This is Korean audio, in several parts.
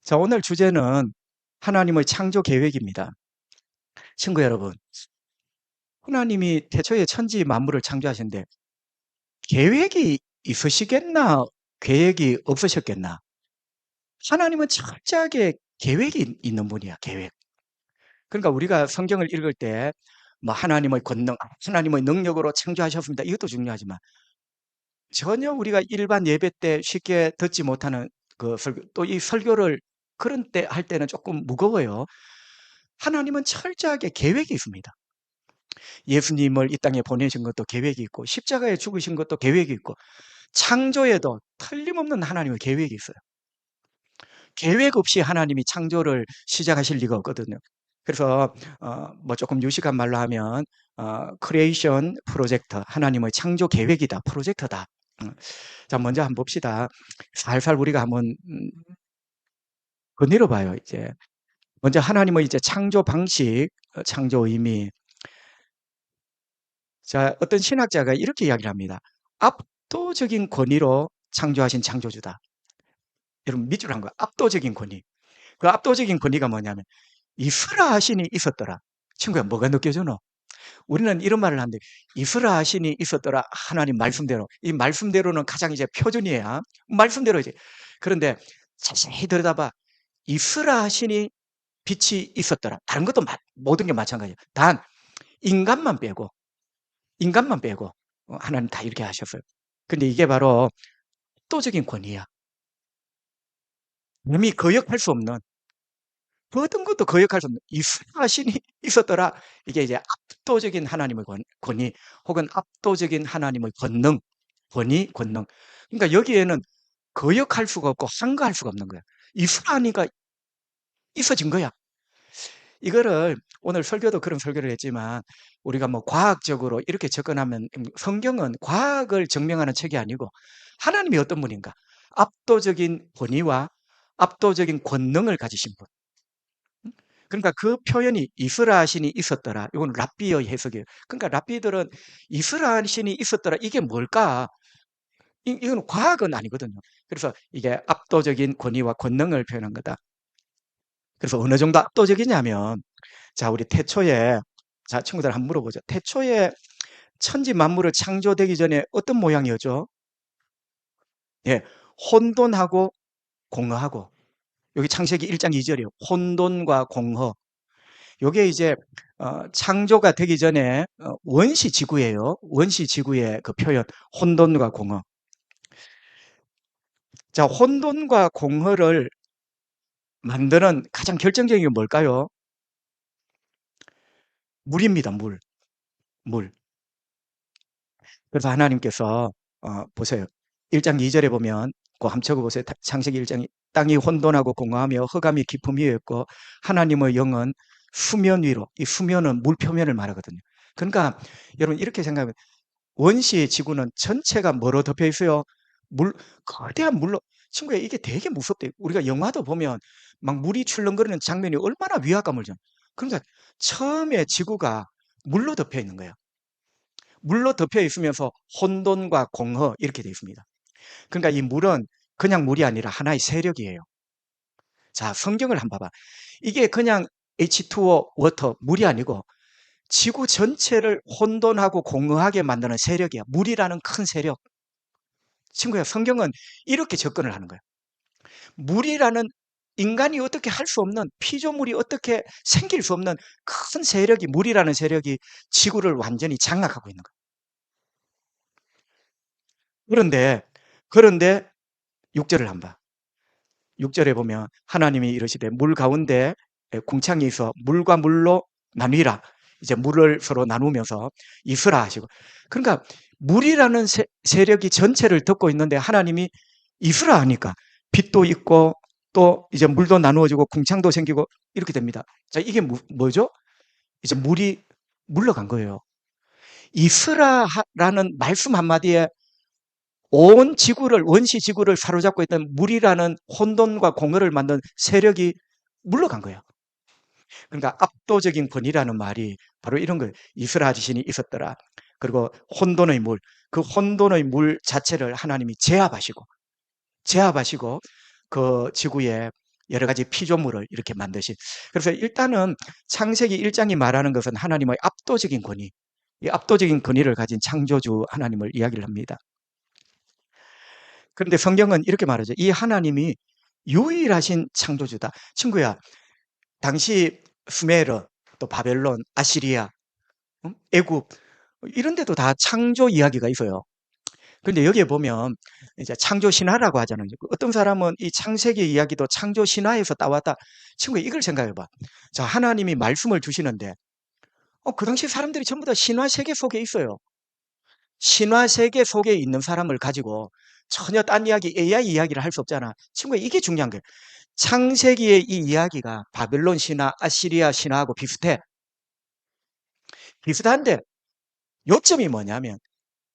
자, 오늘 주제는 하나님의 창조 계획입니다. 친구 여러분, 하나님이 태초에 천지 만물을 창조하신데 계획이 있으시겠나? 계획이 없으셨겠나? 하나님은 철저하게 계획이 있는 분이야, 계획. 그러니까 우리가 성경을 읽을 때 뭐 하나님의 권능, 하나님의 능력으로 창조하셨습니다. 이것도 중요하지만 전혀 우리가 일반 예배 때 쉽게 듣지 못하는 그 설교, 또 이 설교를 그런 때 할 때는 조금 무거워요. 하나님은 철저하게 계획이 있습니다. 예수님을 이 땅에 보내신 것도 계획이 있고 십자가에 죽으신 것도 계획이 있고 창조에도 틀림없는 하나님의 계획이 있어요. 계획 없이 하나님이 창조를 시작하실 리가 없거든요. 그래서 뭐 조금 유식한 말로 하면 크리에이션 프로젝트, 하나님의 창조 계획이다, 프로젝트다. 자, 먼저 한번 봅시다. 살살 우리가 한번 건드려 봐요. 이제 먼저 하나님의 이제 창조 방식, 창조 의미. 자, 어떤 신학자가 이렇게 이야기를 합니다. 압도적인 권위로 창조하신 창조주다. 여러분 밑줄 거 압도적인 권위. 그 압도적인 권위가 뭐냐면 이스라 신이 있었더라. 친구야, 뭐가 느껴지노? 우리는 이런 말을 하는데 이스라 신이 있었더라. 하나님 말씀대로. 이 말씀대로는 가장 이제 표준이야. 말씀대로지. 그런데 자세히 들여다봐. 이스라 신이 빛이 있었더라. 다른 것도 모든 게 마찬가지야. 단 인간만 빼고 하나님 다 이렇게 하셨어요. 근데 이게 바로 압도적인 권위야. 남이 거역할 수 없는, 모든 것도 거역할 수 없는 이스라 신이 있었더라. 이게 이제 압도적인 하나님의 권위 혹은 압도적인 하나님의 권능, 권위, 권능. 그러니까 여기에는 거역할 수가 없고 상가할 수가 없는 거야. 이스라니까 있어진 거야. 이거를 오늘 설교도 그런 설교를 했지만 우리가 뭐 과학적으로 이렇게 접근하면 성경은 과학을 증명하는 책이 아니고 하나님이 어떤 분인가? 압도적인 권위와 압도적인 권능을 가지신 분. 그러니까 그 표현이 이스라 신이 있었더라. 이건 랍비의 해석이에요. 그러니까 랍비들은 이스라 신이 있었더라. 이게 뭘까? 이건 과학은 아니거든요. 그래서 이게 압도적인 권위와 권능을 표현한 거다. 그래서 어느 정도 압도적이냐면 자, 우리 태초에 자, 친구들 한번 물어보죠. 태초에 천지 만물을 창조되기 전에 어떤 모양이었죠? 예, 혼돈하고 공허하고. 여기 창세기 1장 2절이에요. 혼돈과 공허. 요게 이제 창조가 되기 전에 원시 지구예요. 원시 지구의 그 표현 혼돈과 공허. 자, 혼돈과 공허를 만드는 가장 결정적인 게 뭘까요? 물입니다. 물. 물. 그래서 하나님께서 보세요. 1장 2절에 보면 그 한번 적어보세요. 창세기 1장 땅이 혼돈하고 공허하며 흑암이 깊음 위였고 하나님의 영은 수면 위로, 이 수면은 물 표면을 말하거든요. 그러니까 여러분 이렇게 생각하면 원시의 지구는 전체가 뭐로 덮여 있어요? 물, 거대한 물로. 친구야, 이게 되게 무섭대. 우리가 영화도 보면 막 물이 출렁거리는 장면이 얼마나 위압감을 줘. 그러니까 처음에 지구가 물로 덮여 있는 거예요. 물로 덮여 있으면서 혼돈과 공허 이렇게 되어 있습니다. 그러니까 이 물은 그냥 물이 아니라 하나의 세력이에요. 자, 성경을 한번 봐봐. 이게 그냥 H2O 워터 물이 아니고 지구 전체를 혼돈하고 공허하게 만드는 세력이야. 물이라는 큰 세력. 친구야, 성경은 이렇게 접근을 하는 거야. 물이라는 인간이 어떻게 할 수 없는 피조물이 어떻게 생길 수 없는 큰 세력이 물이라는 세력이 지구를 완전히 장악하고 있는 거야. 그런데 6절을 한번 봐. 6절에 보면 하나님이 이르시되 물 가운데 궁창이 있어 물과 물로 나뉘라. 이제 물을 서로 나누면서 있으라 하시고. 그러니까 물이라는 세력이 전체를 덮고 있는데 하나님이 있으라 하니까 빛도 있고 또 이제 물도 나누어지고 궁창도 생기고 이렇게 됩니다. 자, 이게 뭐죠? 이제 물이 물러간 거예요. 있으라라는 말씀 한마디에 온 지구를, 원시 지구를 사로잡고 있던 물이라는 혼돈과 공허를 만든 세력이 물러간 거예요. 그러니까 압도적인 권위라는 말이 바로 이런 거예요. 이스라 지신이 있었더라. 그리고 혼돈의 물, 그 혼돈의 물 자체를 하나님이 제압하시고 그 지구에 여러 가지 피조물을 이렇게 만드신. 그래서 일단은 창세기 1장이 말하는 것은 하나님의 압도적인 권위, 이 압도적인 권위를 가진 창조주 하나님을 이야기를 합니다. 그런데 성경은 이렇게 말하죠. 이 하나님이 유일하신 창조주다. 친구야, 당시 수메르, 또 바벨론, 아시리아, 애굽 이런 데도 다 창조 이야기가 있어요. 그런데 여기에 보면 이제 창조 신화라고 하잖아요. 어떤 사람은 이 창세기 이야기도 창조 신화에서 따왔다. 친구 이걸 생각해 봐. 자, 하나님이 말씀을 주시는데 그 당시 사람들이 전부 다 신화 세계 속에 있어요. 신화 세계 속에 있는 사람을 가지고 전혀 딴 이야기, AI 이야기를 할 수 없잖아. 친구 이게 중요한 거예요. 창세기의 이 이야기가 바벨론 신화, 아시리아 신화하고 비슷해. 비슷한데 요점이 뭐냐면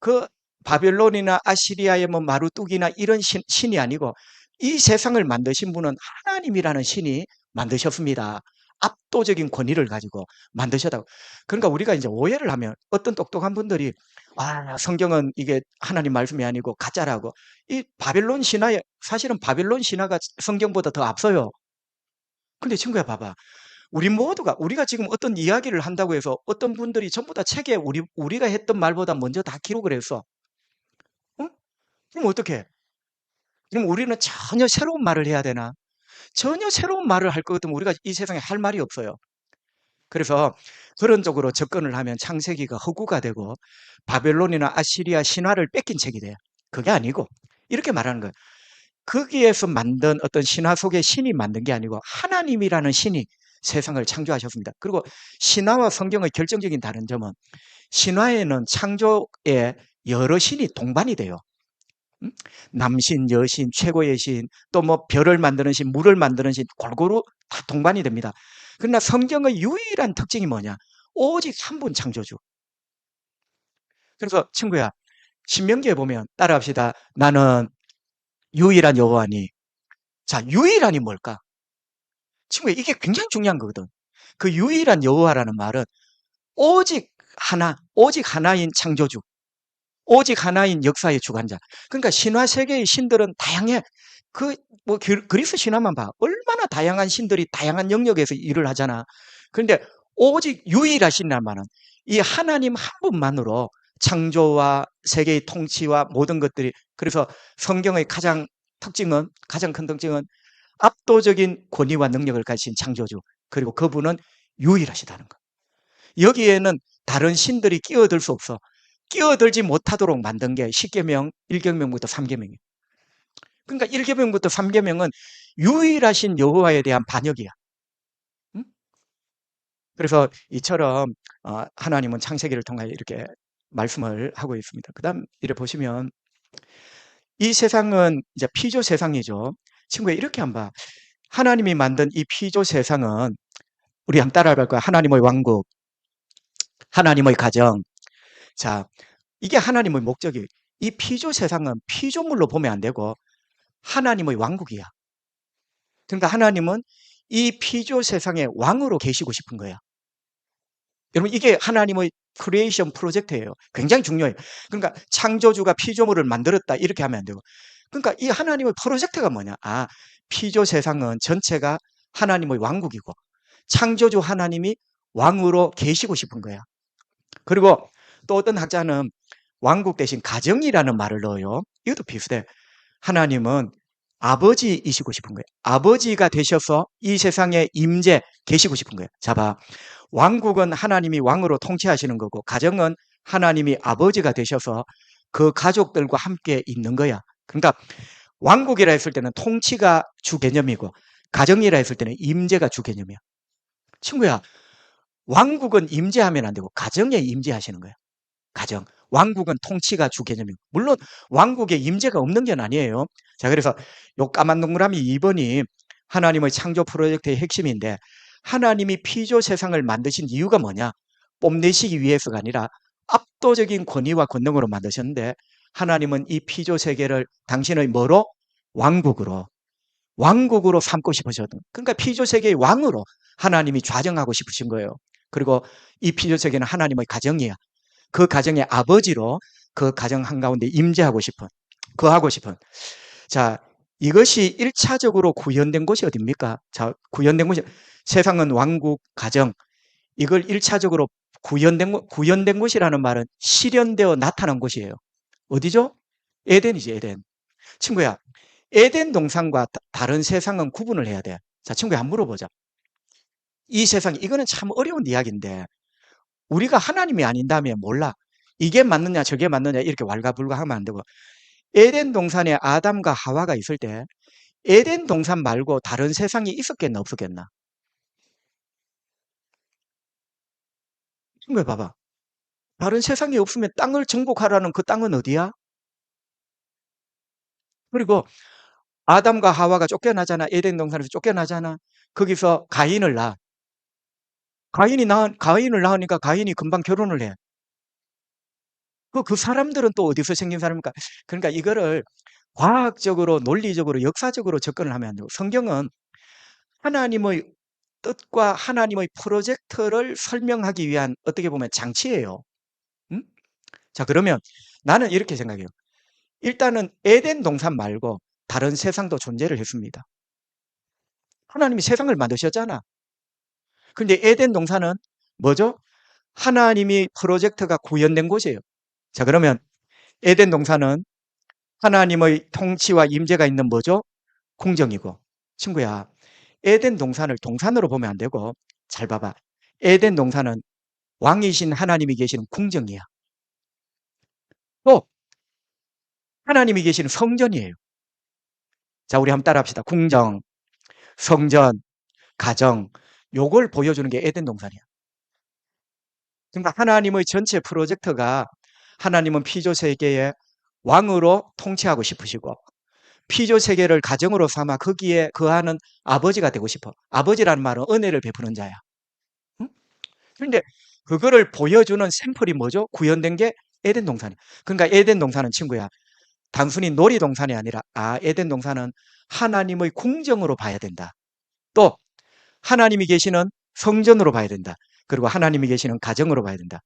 그 바벨론이나 아시리아의 뭐 마루뚝이나 이런 신이 아니고 이 세상을 만드신 분은 하나님이라는 신이 만드셨습니다. 압도적인 권위를 가지고 만드셨다고. 그러니까 우리가 이제 오해를 하면 어떤 똑똑한 분들이 성경은 이게 하나님 말씀이 아니고 가짜라고. 이 바벨론 신화에 사실은 바벨론 신화가 성경보다 더 앞서요. 근데 친구야 봐봐. 우리 모두가 우리가 지금 어떤 이야기를 한다고 해서 어떤 분들이 전부 다 책에 우리가 했던 말보다 먼저 다 기록을 했어. 어? 그럼 어떻게? 그럼 우리는 전혀 새로운 말을 해야 되나? 전혀 새로운 말을 할 것 같으면 우리가 이 세상에 할 말이 없어요. 그래서 그런 쪽으로 접근을 하면 창세기가 허구가 되고 바벨론이나 아시리아 신화를 뺏긴 책이 돼요. 그게 아니고 이렇게 말하는 거예요. 거기에서 만든 어떤 신화 속의 신이 만든 게 아니고 하나님이라는 신이 세상을 창조하셨습니다. 그리고 신화와 성경의 결정적인 다른 점은 신화에는 창조에 여러 신이 동반이 돼요. 남신, 여신, 최고의 신, 또 뭐 별을 만드는 신, 물을 만드는 신 골고루 다 동반이 됩니다. 그러나 성경의 유일한 특징이 뭐냐? 오직 한 분 창조주. 그래서 친구야, 신명기에 보면 따라합시다. 나는 유일한 여호와니. 자, 유일한이 뭘까? 친구야, 이게 굉장히 중요한 거거든. 그 유일한 여호와라는 말은 오직 하나, 오직 하나인 창조주. 오직 하나인 역사의 주관자. 그러니까 신화 세계의 신들은 다양해. 뭐 그리스 신화만 봐. 얼마나 다양한 신들이 다양한 영역에서 일을 하잖아. 그런데 오직 유일하신다는 말은 이 하나님 한 분만으로 창조와 세계의 통치와 모든 것들이, 그래서 성경의 가장 큰 특징은 압도적인 권위와 능력을 가진 창조주, 그리고 그분은 유일하시다는 거. 여기에는 다른 신들이 끼어들 수 없어. 끼어들지 못하도록 만든 게 십계명, 1계명부터 3계명이에요. 그러니까 1계명부터 3계명은 유일하신 여호와에 대한 반역이야. 응? 그래서 이처럼 하나님은 창세기를 통해 이렇게 말씀을 하고 있습니다. 그 다음 이래 보시면 이 세상은 이제 피조 세상이죠. 친구야 이렇게 한번 봐. 하나님이 만든 이 피조 세상은 우리 한번 따라할 거야. 하나님의 왕국, 하나님의 가정. 자, 이게 하나님의 목적이에요. 이 피조 세상은 피조물로 보면 안 되고 하나님의 왕국이야. 그러니까 하나님은 이 피조 세상의 왕으로 계시고 싶은 거야. 여러분 이게 하나님의 크리에이션 프로젝트예요. 굉장히 중요해요. 그러니까 창조주가 피조물을 만들었다 이렇게 하면 안 되고, 그러니까 이 하나님의 프로젝트가 뭐냐? 피조 세상은 전체가 하나님의 왕국이고 창조주 하나님이 왕으로 계시고 싶은 거야. 그리고 또 어떤 학자는 왕국 대신 가정이라는 말을 넣어요. 이것도 비슷해. 하나님은 아버지이시고 싶은 거예요. 아버지가 되셔서 이 세상에 임재 계시고 싶은 거예요. 자 봐. 왕국은 하나님이 왕으로 통치하시는 거고 가정은 하나님이 아버지가 되셔서 그 가족들과 함께 있는 거야. 그러니까 왕국이라 했을 때는 통치가 주 개념이고 가정이라 했을 때는 임재가 주 개념이야. 친구야, 왕국은 임재하면 안 되고 가정에 임재하시는 거야. 가정. 왕국은 통치가 주 개념이고, 물론 왕국에 임재가 없는 게 아니에요. 자, 그래서 요 까만 동그라미 2번이 하나님의 창조 프로젝트의 핵심인데, 하나님이 피조 세상을 만드신 이유가 뭐냐? 뽐내시기 위해서가 아니라 압도적인 권위와 권능으로 만드셨는데, 하나님은 이 피조 세계를 당신의 뭐로? 왕국으로 삼고 싶으셨던. 그러니까 피조 세계의 왕으로 하나님이 좌정하고 싶으신 거예요. 그리고 이 피조 세계는 하나님의 가정이야. 그 가정의 아버지로 그 가정 한가운데 임재하고 싶은, 거하고 싶은. 자, 이것이 1차적으로 구현된 곳이 어딥니까? 자, 구현된 곳이 세상은 왕국, 가정, 이걸 1차적으로 구현된 곳이라는 말은 실현되어 나타난 곳이에요. 어디죠? 에덴이지, 에덴. 친구야, 에덴 동산과 다른 세상은 구분을 해야 돼. 자, 친구야, 한번 물어보자. 이 세상, 이거는 참 어려운 이야기인데, 우리가 하나님이 아닌다면 몰라. 이게 맞느냐, 저게 맞느냐, 이렇게 왈가불가 하면 안 되고, 에덴 동산에 아담과 하와가 있을 때, 에덴 동산 말고 다른 세상이 있었겠나, 없었겠나? 친구야, 봐봐. 다른 세상이 없으면 땅을 정복하라는 그 땅은 어디야? 그리고 아담과 하와가 쫓겨나잖아. 에덴 동산에서 쫓겨나잖아. 거기서 가인을 낳아. 가인을 낳으니까 가인이 금방 결혼을 해. 그 사람들은 또 어디서 생긴 사람입니까? 그러니까 이거를 과학적으로, 논리적으로, 역사적으로 접근을 하면 안 되고, 성경은 하나님의 뜻과 하나님의 프로젝트를 설명하기 위한 어떻게 보면 장치예요. 응? 자, 그러면 나는 이렇게 생각해요. 일단은 에덴 동산 말고 다른 세상도 존재를 했습니다. 하나님이 세상을 만드셨잖아. 근데 에덴 동산은 뭐죠? 하나님이 프로젝트가 구현된 곳이에요. 자, 그러면 에덴 동산은 하나님의 통치와 임재가 있는 뭐죠? 궁정이고. 친구야, 에덴 동산을 동산으로 보면 안 되고, 잘 봐봐. 에덴 동산은 왕이신 하나님이 계시는 궁정이야. 또 하나님이 계시는 성전이에요. 자, 우리 한번 따라합시다. 궁정, 성전, 가정, 요걸 보여주는 게 에덴 동산이야. 그러니까 하나님의 전체 프로젝트가 하나님은 피조 세계의 왕으로 통치하고 싶으시고, 피조 세계를 가정으로 삼아 거기에 거하는 아버지가 되고 싶어. 아버지라는 말은 은혜를 베푸는 자야. 응? 그런데 그거를 보여주는 샘플이 뭐죠? 구현된 게 에덴 동산이야. 그러니까 에덴 동산은 친구야, 단순히 놀이동산이 아니라, 에덴 동산은 하나님의 궁정으로 봐야 된다. 또 하나님이 계시는 성전으로 봐야 된다. 그리고 하나님이 계시는 가정으로 봐야 된다.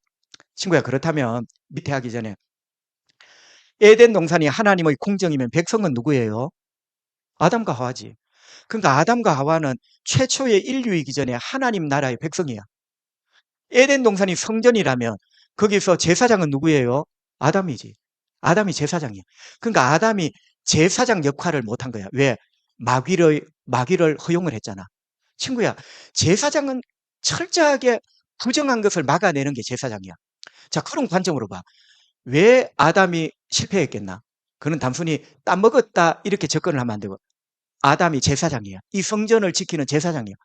친구야, 그렇다면 밑에 하기 전에 에덴 동산이 하나님의 궁정이면 백성은 누구예요? 아담과 하와지. 그러니까 아담과 하와는 최초의 인류이기 전에 하나님 나라의 백성이야. 에덴 동산이 성전이라면 거기서 제사장은 누구예요? 아담이지. 아담이 제사장이야. 그러니까 아담이 제사장 역할을 못한 거야. 왜? 마귀를 허용을 했잖아. 친구야, 제사장은 철저하게 부정한 것을 막아내는 게 제사장이야. 자, 그런 관점으로 봐. 왜 아담이 실패했겠나? 그는 단순히 따먹었다 이렇게 접근을 하면 안 되고, 아담이 제사장이야. 이 성전을 지키는 제사장이야.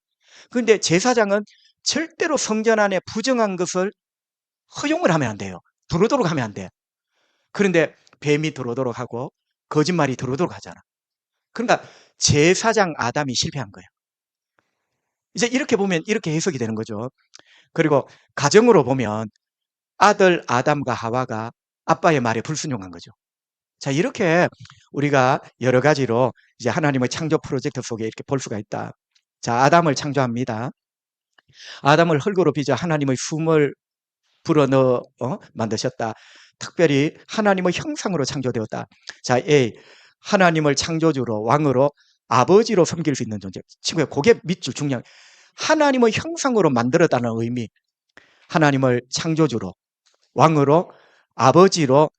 그런데 제사장은 절대로 성전 안에 부정한 것을 허용을 하면 안 돼요. 들어오도록 하면 안 돼. 그런데 뱀이 들어오도록 하고 거짓말이 들어오도록 하잖아. 그러니까 제사장 아담이 실패한 거예요. 이제 이렇게 보면 이렇게 해석이 되는 거죠. 그리고 가정으로 보면 아들 아담과 하와가 아빠의 말에 불순종한 거죠. 자, 이렇게 우리가 여러 가지로 이제 하나님의 창조 프로젝트 속에 이렇게 볼 수가 있다. 자, 아담을 창조합니다. 아담을 흙으로 빚어 하나님의 숨을 불어넣어 만드셨다. 특별히 하나님의 형상으로 창조되었다. 자, A. 하나님을 창조주로, 왕으로, 아버지로 섬길 수 있는 존재. 친구야, 그게 밑줄 중요한. 하나님의 형상으로 만들었다는 의미. 하나님을 창조주로, 왕으로, 아버지로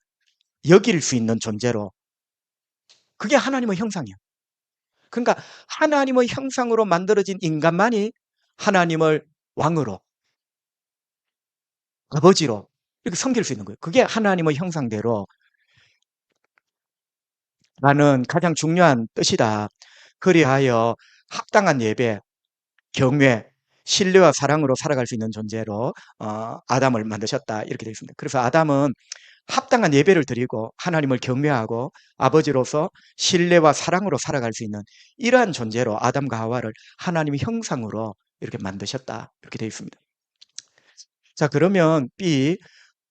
여길 수 있는 존재로. 그게 하나님의 형상이야. 그러니까 하나님의 형상으로 만들어진 인간만이 하나님을 왕으로, 아버지로 이렇게 섬길 수 있는 거예요. 그게 하나님의 형상대로 나는 가장 중요한 뜻이다. 그리하여 합당한 예배, 경외, 신뢰와 사랑으로 살아갈 수 있는 존재로 아담을 만드셨다. 이렇게 되어 있습니다. 그래서 아담은 합당한 예배를 드리고 하나님을 경외하고 아버지로서 신뢰와 사랑으로 살아갈 수 있는 이러한 존재로 아담과 하와를 하나님의 형상으로 이렇게 만드셨다. 이렇게 되어 있습니다. 자, 그러면 B,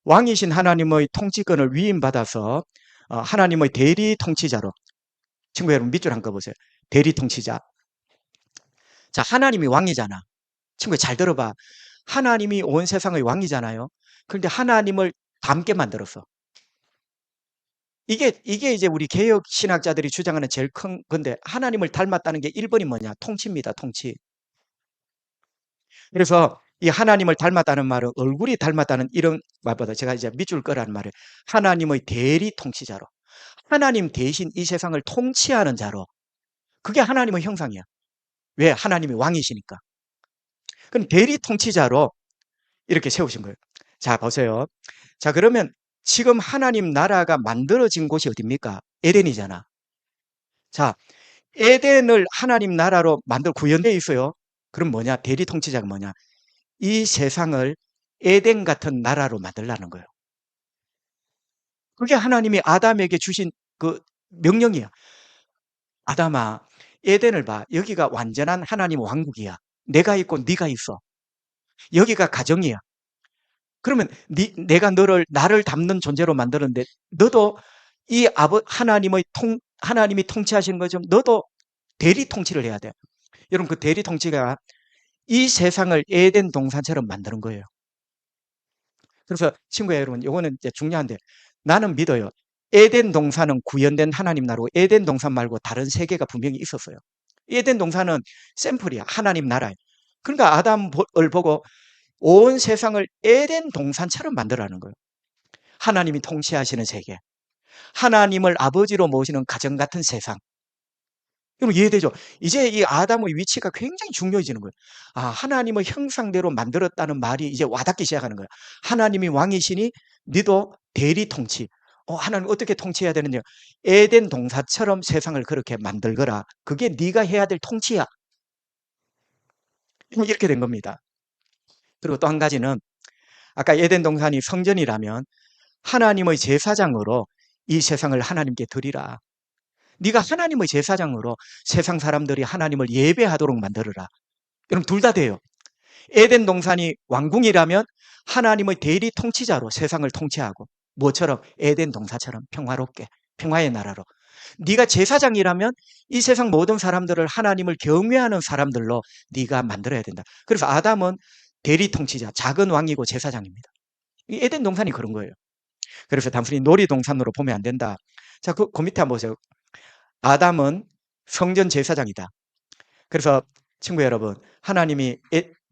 왕이신 하나님의 통치권을 위임받아서 하나님의 대리 통치자로, 친구 여러분 밑줄 한번 보세요. 대리 통치자. 자, 하나님이 왕이잖아. 친구 잘 들어봐. 하나님이 온 세상의 왕이잖아요. 그런데 하나님을 닮게 만들었어. 이게 이제 우리 개혁 신학자들이 주장하는 제일 큰 건데, 하나님을 닮았다는 게 1번이 뭐냐? 통치입니다, 통치. 그래서 이 하나님을 닮았다는 말은 얼굴이 닮았다는 이런 말보다 제가 이제 밑줄 거라는 말을 하나님의 대리 통치자로, 하나님 대신 이 세상을 통치하는 자로, 그게 하나님의 형상이야. 왜? 하나님이 왕이시니까. 그럼 대리 통치자로 이렇게 세우신 거예요. 자, 보세요. 자, 그러면 지금 하나님 나라가 만들어진 곳이 어딥니까? 에덴이잖아. 자, 에덴을 하나님 나라로 만들 구현되어 있어요. 그럼 뭐냐? 대리 통치자가 뭐냐? 이 세상을 에덴 같은 나라로 만들라는 거예요. 그게 하나님이 아담에게 주신 그 명령이야. 아담아, 에덴을 봐. 여기가 완전한 하나님 왕국이야. 내가 있고 네가 있어. 여기가 가정이야. 그러면 내가 나를 담는 존재로 만드는데 너도 이 하나님이 통치하시는 것처럼 너도 대리 통치를 해야 돼. 여러분, 그 대리 통치가 이 세상을 에덴 동산처럼 만드는 거예요. 그래서 친구야, 여러분, 이거는 이제 중요한데, 나는 믿어요. 에덴 동산은 구현된 하나님 나라고, 에덴 동산 말고 다른 세계가 분명히 있었어요. 에덴 동산은 샘플이야. 하나님 나라예요. 그러니까 아담을 보고 온 세상을 에덴 동산처럼 만들라는 거예요. 하나님이 통치하시는 세계, 하나님을 아버지로 모시는 가정 같은 세상. 여러분, 이해되죠? 이제 이 아담의 위치가 굉장히 중요해지는 거예요. 아, 하나님의 형상대로 만들었다는 말이 이제 와닿기 시작하는 거예요. 하나님이 왕이시니 너도 대리 통치. 하나님 어떻게 통치해야 되느냐? 에덴 동산처럼 세상을 그렇게 만들거라. 그게 네가 해야 될 통치야. 이렇게 된 겁니다. 그리고 또 한 가지는 아까 에덴 동산이 성전이라면 하나님의 제사장으로 이 세상을 하나님께 드리라. 네가 하나님의 제사장으로 세상 사람들이 하나님을 예배하도록 만들어라. 그럼 둘 다 돼요. 에덴 동산이 왕궁이라면 하나님의 대리 통치자로 세상을 통치하고, 뭐처럼? 에덴 동산처럼 평화롭게, 평화의 나라로. 네가 제사장이라면 이 세상 모든 사람들을 하나님을 경외하는 사람들로 네가 만들어야 된다. 그래서 아담은 대리 통치자, 작은 왕이고 제사장입니다. 이 에덴 동산이 그런 거예요. 그래서 단순히 놀이동산으로 보면 안 된다. 자, 그 밑에 한번 보세요. 아담은 성전 제사장이다. 그래서 친구 여러분, 하나님이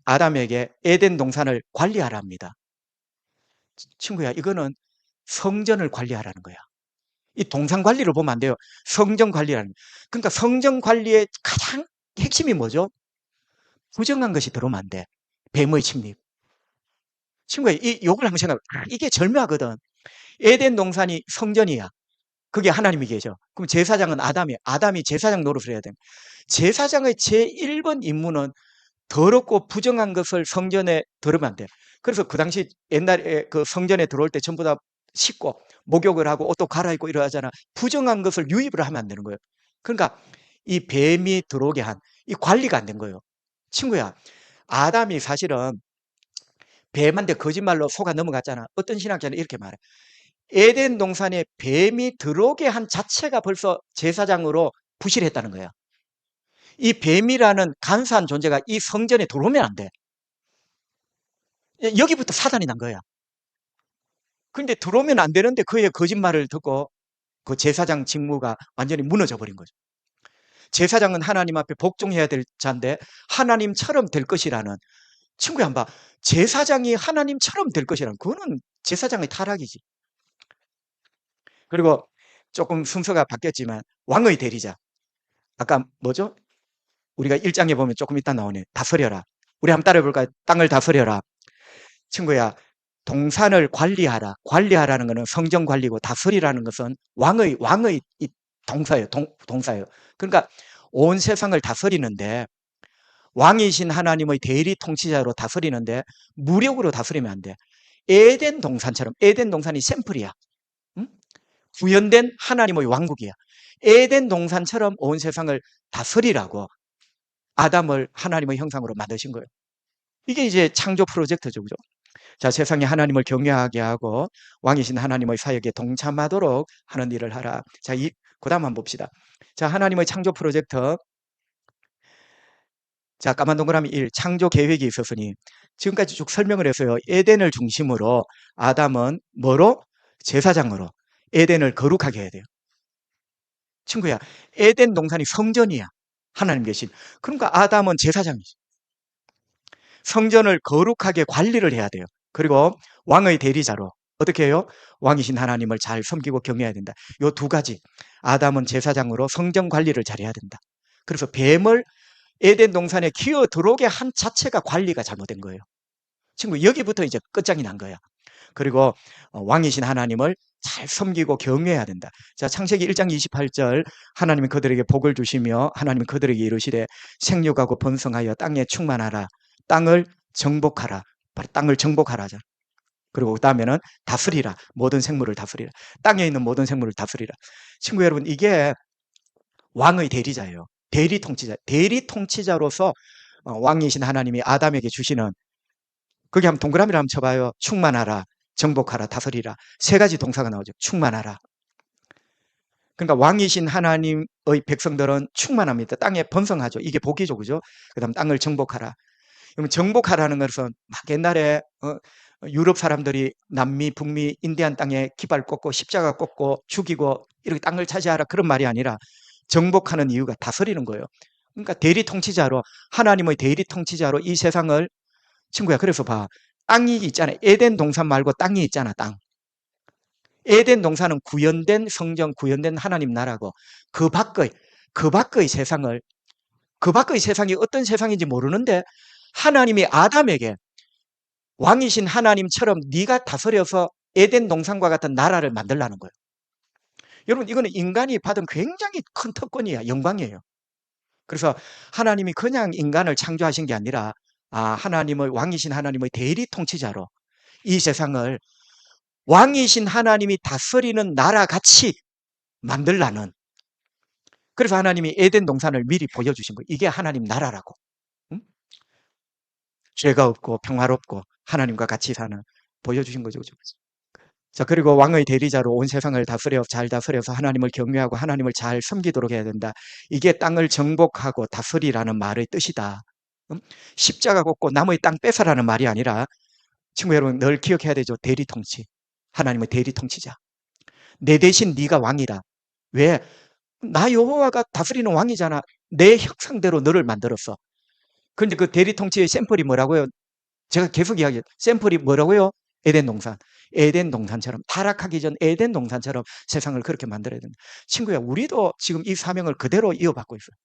아담에게 에덴 동산을 관리하라 합니다. 친구야, 이거는 성전을 관리하라는 거야. 이 동산 관리를 보면 안 돼요. 성전 관리라는 거야. 그러니까 성전 관리의 가장 핵심이 뭐죠? 부정한 것이 들어오면 안 돼. 뱀의 침입. 친구야, 요걸 한번 생각해. 이게 절묘하거든. 에덴 동산이 성전이야. 그게 하나님이 계셔. 그럼 제사장은 아담이야. 아담이 제사장 노릇을 해야 돼. 제사장의 제1번 임무는 더럽고 부정한 것을 성전에 들으면 안 돼. 그래서 그 당시 옛날에 그 성전에 들어올 때 전부 다 씻고 목욕을 하고 옷도 갈아입고 이러하잖아. 부정한 것을 유입을 하면 안 되는 거예요. 그러니까 이 뱀이 들어오게 한 이 관리가 안 된 거예요. 친구야, 아담이 사실은 뱀한테 거짓말로 속아 넘어갔잖아. 어떤 신학자는 이렇게 말해. 에덴 동산에 뱀이 들어오게 한 자체가 벌써 제사장으로 부실했다는 거야. 이 뱀이라는 간사한 존재가 이 성전에 들어오면 안 돼. 여기부터 사단이 난 거야. 근데 들어오면 안 되는데 그의 거짓말을 듣고 그 제사장 직무가 완전히 무너져 버린 거죠. 제사장은 하나님 앞에 복종해야 될 자인데 하나님처럼 될 것이라는, 친구야, 한번 봐. 제사장이 하나님처럼 될 것이라는, 그거는 제사장의 타락이지. 그리고 조금 순서가 바뀌었지만 왕의 대리자. 아까 뭐죠? 우리가 1장에 보면 조금 이따 나오네. 다스려라. 우리 한번 따라해볼까요? 땅을 다스려라. 친구야, 동산을 관리하라. 관리하라는 것은 성전 관리고, 다스리라는 것은 왕의 이 동사예요. 동사예요. 그러니까 온 세상을 다스리는데, 왕이신 하나님의 대리 통치자로 다스리는데 무력으로 다스리면 안 돼. 에덴 동산처럼, 에덴 동산이 샘플이야. 응? 구현된 하나님의 왕국이야. 에덴 동산처럼 온 세상을 다스리라고 아담을 하나님의 형상으로 만드신 거예요. 이게 이제 창조 프로젝트죠. 그죠? 자, 세상에 하나님을 경외하게 하고 왕이신 하나님의 사역에 동참하도록 하는 일을 하라. 자, 그 다음 한번 봅시다. 자, 하나님의 창조 프로젝트. 자, 까만 동그라미 1, 창조 계획이 있었으니 지금까지 쭉 설명을 했어요. 에덴을 중심으로 아담은 뭐로? 제사장으로 에덴을 거룩하게 해야 돼요. 친구야, 에덴 동산이 성전이야. 하나님 계신. 그러니까 아담은 제사장이지. 성전을 거룩하게 관리를 해야 돼요. 그리고 왕의 대리자로 어떻게 해요? 왕이신 하나님을 잘 섬기고 경외해야 된다. 요 두 가지. 아담은 제사장으로 성전 관리를 잘해야 된다. 그래서 뱀을 에덴 동산에 기어 들어오게 한 자체가 관리가 잘못된 거예요. 친구, 여기부터 이제 끝장이 난 거야. 그리고 왕이신 하나님을 잘 섬기고 경외해야 된다. 자, 창세기 1장 28절 하나님이 그들에게 복을 주시며 하나님이 그들에게 이르시되 생육하고 번성하여 땅에 충만하라. 땅을 정복하라. 바로 땅을 정복하라잖아. 그리고 그 다음에는 다스리라. 모든 생물을 다스리라. 땅에 있는 모든 생물을 다스리라. 친구 여러분, 이게 왕의 대리자예요. 대리 통치자. 대리 통치자로서 왕이신 하나님이 아담에게 주시는, 거기 한번 동그라미를 한번 쳐봐요. 충만하라, 정복하라, 다스리라. 세 가지 동사가 나오죠. 충만하라. 그러니까 왕이신 하나님의 백성들은 충만합니다. 땅에 번성하죠. 이게 복이죠. 그죠? 그 다음 땅을 정복하라. 그러면 정복하라는 것은 막 옛날에 유럽 사람들이 남미, 북미, 인디안 땅에 깃발 꽂고 십자가 꽂고 죽이고 이렇게 땅을 차지하라, 그런 말이 아니라 정복하는 이유가 다스리는 거예요. 그러니까 대리 통치자로, 하나님의 대리 통치자로 이 세상을, 친구야, 그래서 봐. 땅이 있잖아. 에덴 동산 말고 땅이 있잖아. 땅. 에덴 동산은 구현된 성전, 구현된 하나님 나라고, 그 밖의 세상을, 그 밖의 세상이 어떤 세상인지 모르는데 하나님이 아담에게 왕이신 하나님처럼 네가 다스려서 에덴 동산과 같은 나라를 만들라는 거예요. 여러분, 이거는 인간이 받은 굉장히 큰 특권이야. 영광이에요. 그래서 하나님이 그냥 인간을 창조하신 게 아니라 하나님의, 왕이신 하나님의 대리 통치자로 이 세상을 왕이신 하나님이 다스리는 나라같이 만들라는, 그래서 하나님이 에덴 동산을 미리 보여주신 거예요. 이게 하나님 나라라고. 응? 죄가 없고 평화롭고 하나님과 같이 사는, 보여주신 거죠. 자, 그리고 왕의 대리자로 온 세상을 잘 다스려서 하나님을 경외하고 하나님을 잘 섬기도록 해야 된다. 이게 땅을 정복하고 다스리라는 말의 뜻이다. 십자가 걷고 남의 땅 뺏어라는 말이 아니라, 친구 여러분, 늘 기억해야 되죠. 대리 통치. 하나님의 대리 통치자. 내 대신 네가 왕이라. 왜? 나 여호와가 다스리는 왕이잖아. 내 형상대로 너를 만들었어. 그런데 그 대리 통치의 샘플이 뭐라고요? 제가 계속 이야기해요. 샘플이 뭐라고요? 에덴 동산. 에덴 동산처럼, 타락하기 전 에덴 동산처럼 세상을 그렇게 만들어야 된다. 친구야, 우리도 지금 이 사명을 그대로 이어받고 있어요.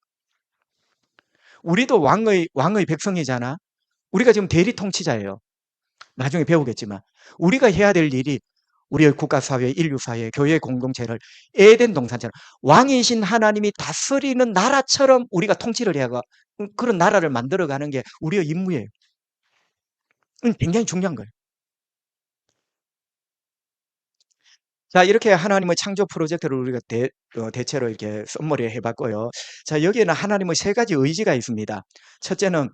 우리도 왕의 백성이잖아. 우리가 지금 대리 통치자예요. 나중에 배우겠지만 우리가 해야 될 일이, 우리의 국가사회, 인류사회, 교회 공동체를 에덴 동산처럼 왕이신 하나님이 다스리는 나라처럼 우리가 통치를 해야, 그런 나라를 만들어가는 게 우리의 임무예요. 굉장히 중요한 거예요. 자, 이렇게 하나님의 창조 프로젝트를 우리가 대체로 이렇게 썸머리 해봤고요. 자, 여기에는 하나님의 세 가지 의지가 있습니다. 첫째는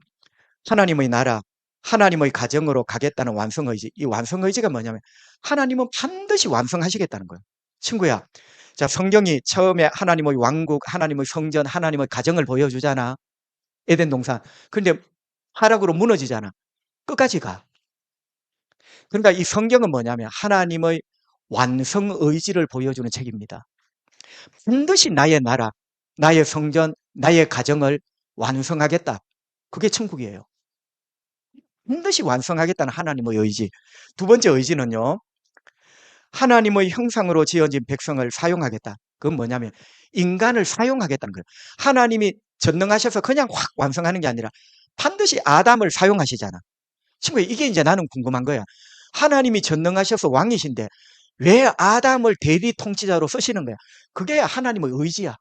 하나님의 나라, 하나님의 가정으로 가겠다는 완성의지. 이 완성의지가 뭐냐면 하나님은 반드시 완성하시겠다는 거예요. 친구야, 자, 성경이 처음에 하나님의 왕국, 하나님의 성전, 하나님의 가정을 보여주잖아. 에덴 동산. 그런데 하락으로 무너지잖아. 끝까지 가. 그러니까 이 성경은 뭐냐면 하나님의 완성 의지를 보여주는 책입니다. 반드시 나의 나라, 나의 성전, 나의 가정을 완성하겠다. 그게 천국이에요. 반드시 완성하겠다는 하나님의 의지. 두 번째 의지는요, 하나님의 형상으로 지어진 백성을 사용하겠다. 그건 뭐냐면 인간을 사용하겠다는 거예요. 하나님이 전능하셔서 그냥 확 완성하는 게 아니라 반드시 아담을 사용하시잖아. 친구야, 이게 이제 나는 궁금한 거야. 하나님이 전능하셔서 왕이신데 왜 아담을 대리 통치자로 쓰시는 거야? 그게 하나님의 의지야.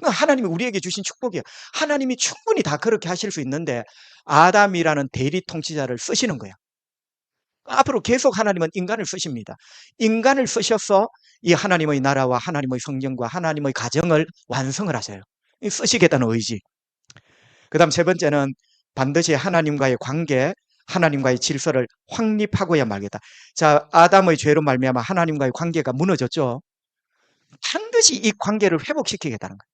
하나님이 우리에게 주신 축복이야. 하나님이 충분히 다 그렇게 하실 수 있는데 아담이라는 대리 통치자를 쓰시는 거야. 앞으로 계속 하나님은 인간을 쓰십니다. 인간을 쓰셔서 이 하나님의 나라와 하나님의 성경과 하나님의 가정을 완성을 하세요. 쓰시겠다는 의지. 그 다음 세 번째는 반드시 하나님과의 관계, 하나님과의 질서를 확립하고야 말겠다. 자, 아담의 죄로 말미암아 하나님과의 관계가 무너졌죠. 반드시 이 관계를 회복시키겠다는 거예요.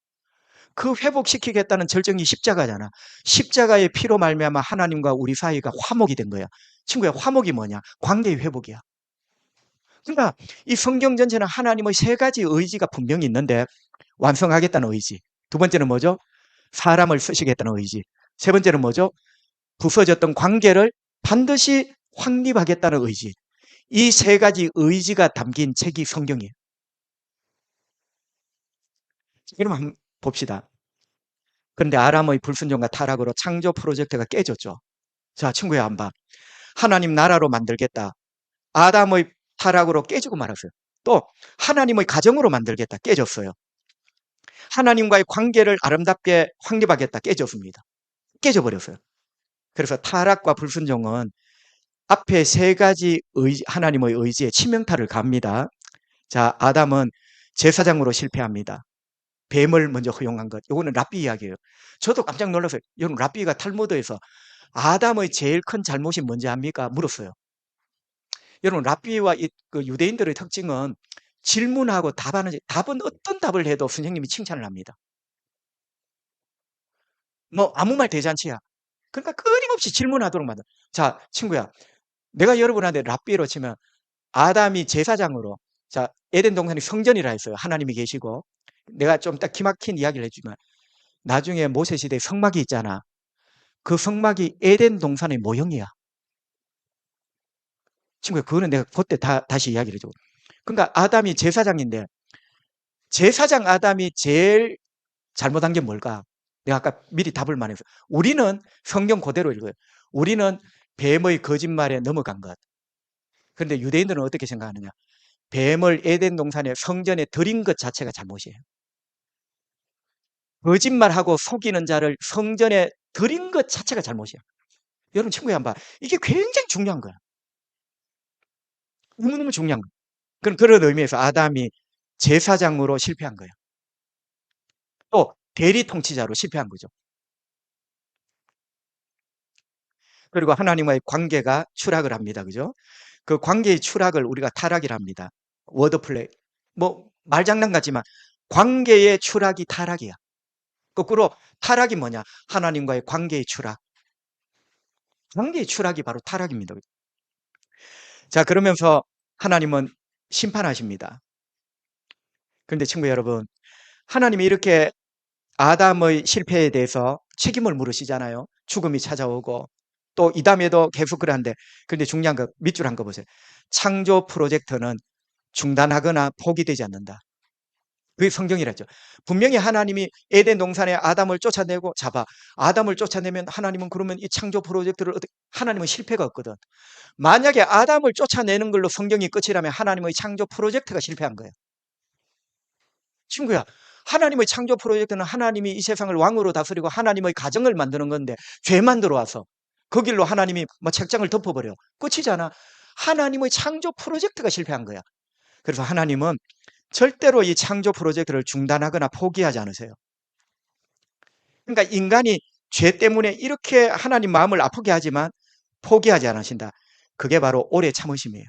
그 회복시키겠다는 절정이 십자가잖아. 십자가의 피로 말미암아 하나님과 우리 사이가 화목이 된 거야. 친구야, 화목이 뭐냐? 관계의 회복이야. 그러니까 이 성경 전체는 하나님의 세 가지 의지가 분명히 있는데 완성하겠다는 의지. 두 번째는 뭐죠? 사람을 쓰시겠다는 의지. 세 번째는 뭐죠? 부서졌던 관계를 반드시 확립하겠다는 의지. 이 세 가지 의지가 담긴 책이 성경이에요. 그럼 한번 봅시다. 그런데 아람의 불순종과 타락으로 창조 프로젝트가 깨졌죠. 자, 친구야, 한번. 하나님 나라로 만들겠다. 아담의 타락으로 깨지고 말았어요. 또 하나님의 가정으로 만들겠다. 깨졌어요. 하나님과의 관계를 아름답게 확립하겠다. 깨졌습니다. 깨져버렸어요. 그래서 타락과 불순종은 앞에 세 가지 하나님의 의지에 치명타를 갑니다. 자, 아담은 제사장으로 실패합니다. 뱀을 먼저 허용한 것. 이거는 랍비 이야기예요. 저도 깜짝 놀랐어요. 여러분, 랍비가 탈무드에서 아담의 제일 큰 잘못이 뭔지 압니까? 물었어요. 여러분, 랍비와 그 유대인들의 특징은 질문하고 답은 어떤 답을 해도 선생님이 칭찬을 합니다. 뭐 아무 말 대잔치야. 그러니까 끊임없이 질문하도록 만들어. 자, 친구야, 내가 여러분한테 랍비로 치면 아담이 제사장으로, 자, 에덴 동산이 성전이라 했어요. 하나님이 계시고. 내가 좀 딱 기막힌 이야기를 해주지만 나중에 모세 시대에 성막이 있잖아. 그 성막이 에덴 동산의 모형이야. 친구야, 그거는 내가 그때 다시 이야기를 해줘. 그러니까 아담이 제사장인데 제사장 아담이 제일 잘못한 게 뭘까? 내가 아까 미리 답을 말했어. 우리는 성경 그대로 읽어요. 우리는 뱀의 거짓말에 넘어간 것. 그런데 유대인들은 어떻게 생각하느냐? 뱀을 에덴 동산에 성전에 들인 것 자체가 잘못이에요. 거짓말하고 속이는 자를 성전에 들인 것 자체가 잘못이야. 여러분 친구야 한번 이게 굉장히 중요한 거야. 너무너무 중요한 거야. 그런 의미에서 아담이 제사장으로 실패한 거예요. 또 대리 통치자로 실패한 거죠. 그리고 하나님과의 관계가 추락을 합니다. 그죠? 그 관계의 추락을 우리가 타락이라 합니다. 워드플레이. 뭐 말장난 같지만 관계의 추락이 타락이야. 거꾸로 타락이 뭐냐? 하나님과의 관계의 추락. 관계의 추락이 바로 타락입니다. 자, 그러면서 하나님은 심판하십니다. 그런데 친구 여러분, 하나님이 이렇게 아담의 실패에 대해서 책임을 물으시잖아요. 죽음이 찾아오고 또 이 다음에도 계속 그러는데 그런데 중요한 거 밑줄 한 거 보세요. 창조 프로젝트는 중단하거나 포기되지 않는다. 그게 성경이라죠. 분명히 하나님이 에덴 동산에 아담을 쫓아내고 아담을 쫓아내면 하나님은 그러면 이 창조 프로젝트를 하나님은 실패가 없거든. 만약에 아담을 쫓아내는 걸로 성경이 끝이라면 하나님의 창조 프로젝트가 실패한 거예요. 친구야, 하나님의 창조 프로젝트는 하나님이 이 세상을 왕으로 다스리고 하나님의 가정을 만드는 건데 죄만 들어와서 그 길로 하나님이 뭐 책장을 덮어버려. 끝이잖아. 하나님의 창조 프로젝트가 실패한 거야. 그래서 하나님은 절대로 이 창조 프로젝트를 중단하거나 포기하지 않으세요. 그러니까 인간이 죄 때문에 이렇게 하나님 마음을 아프게 하지만 포기하지 않으신다. 그게 바로 오래 참으심이에요.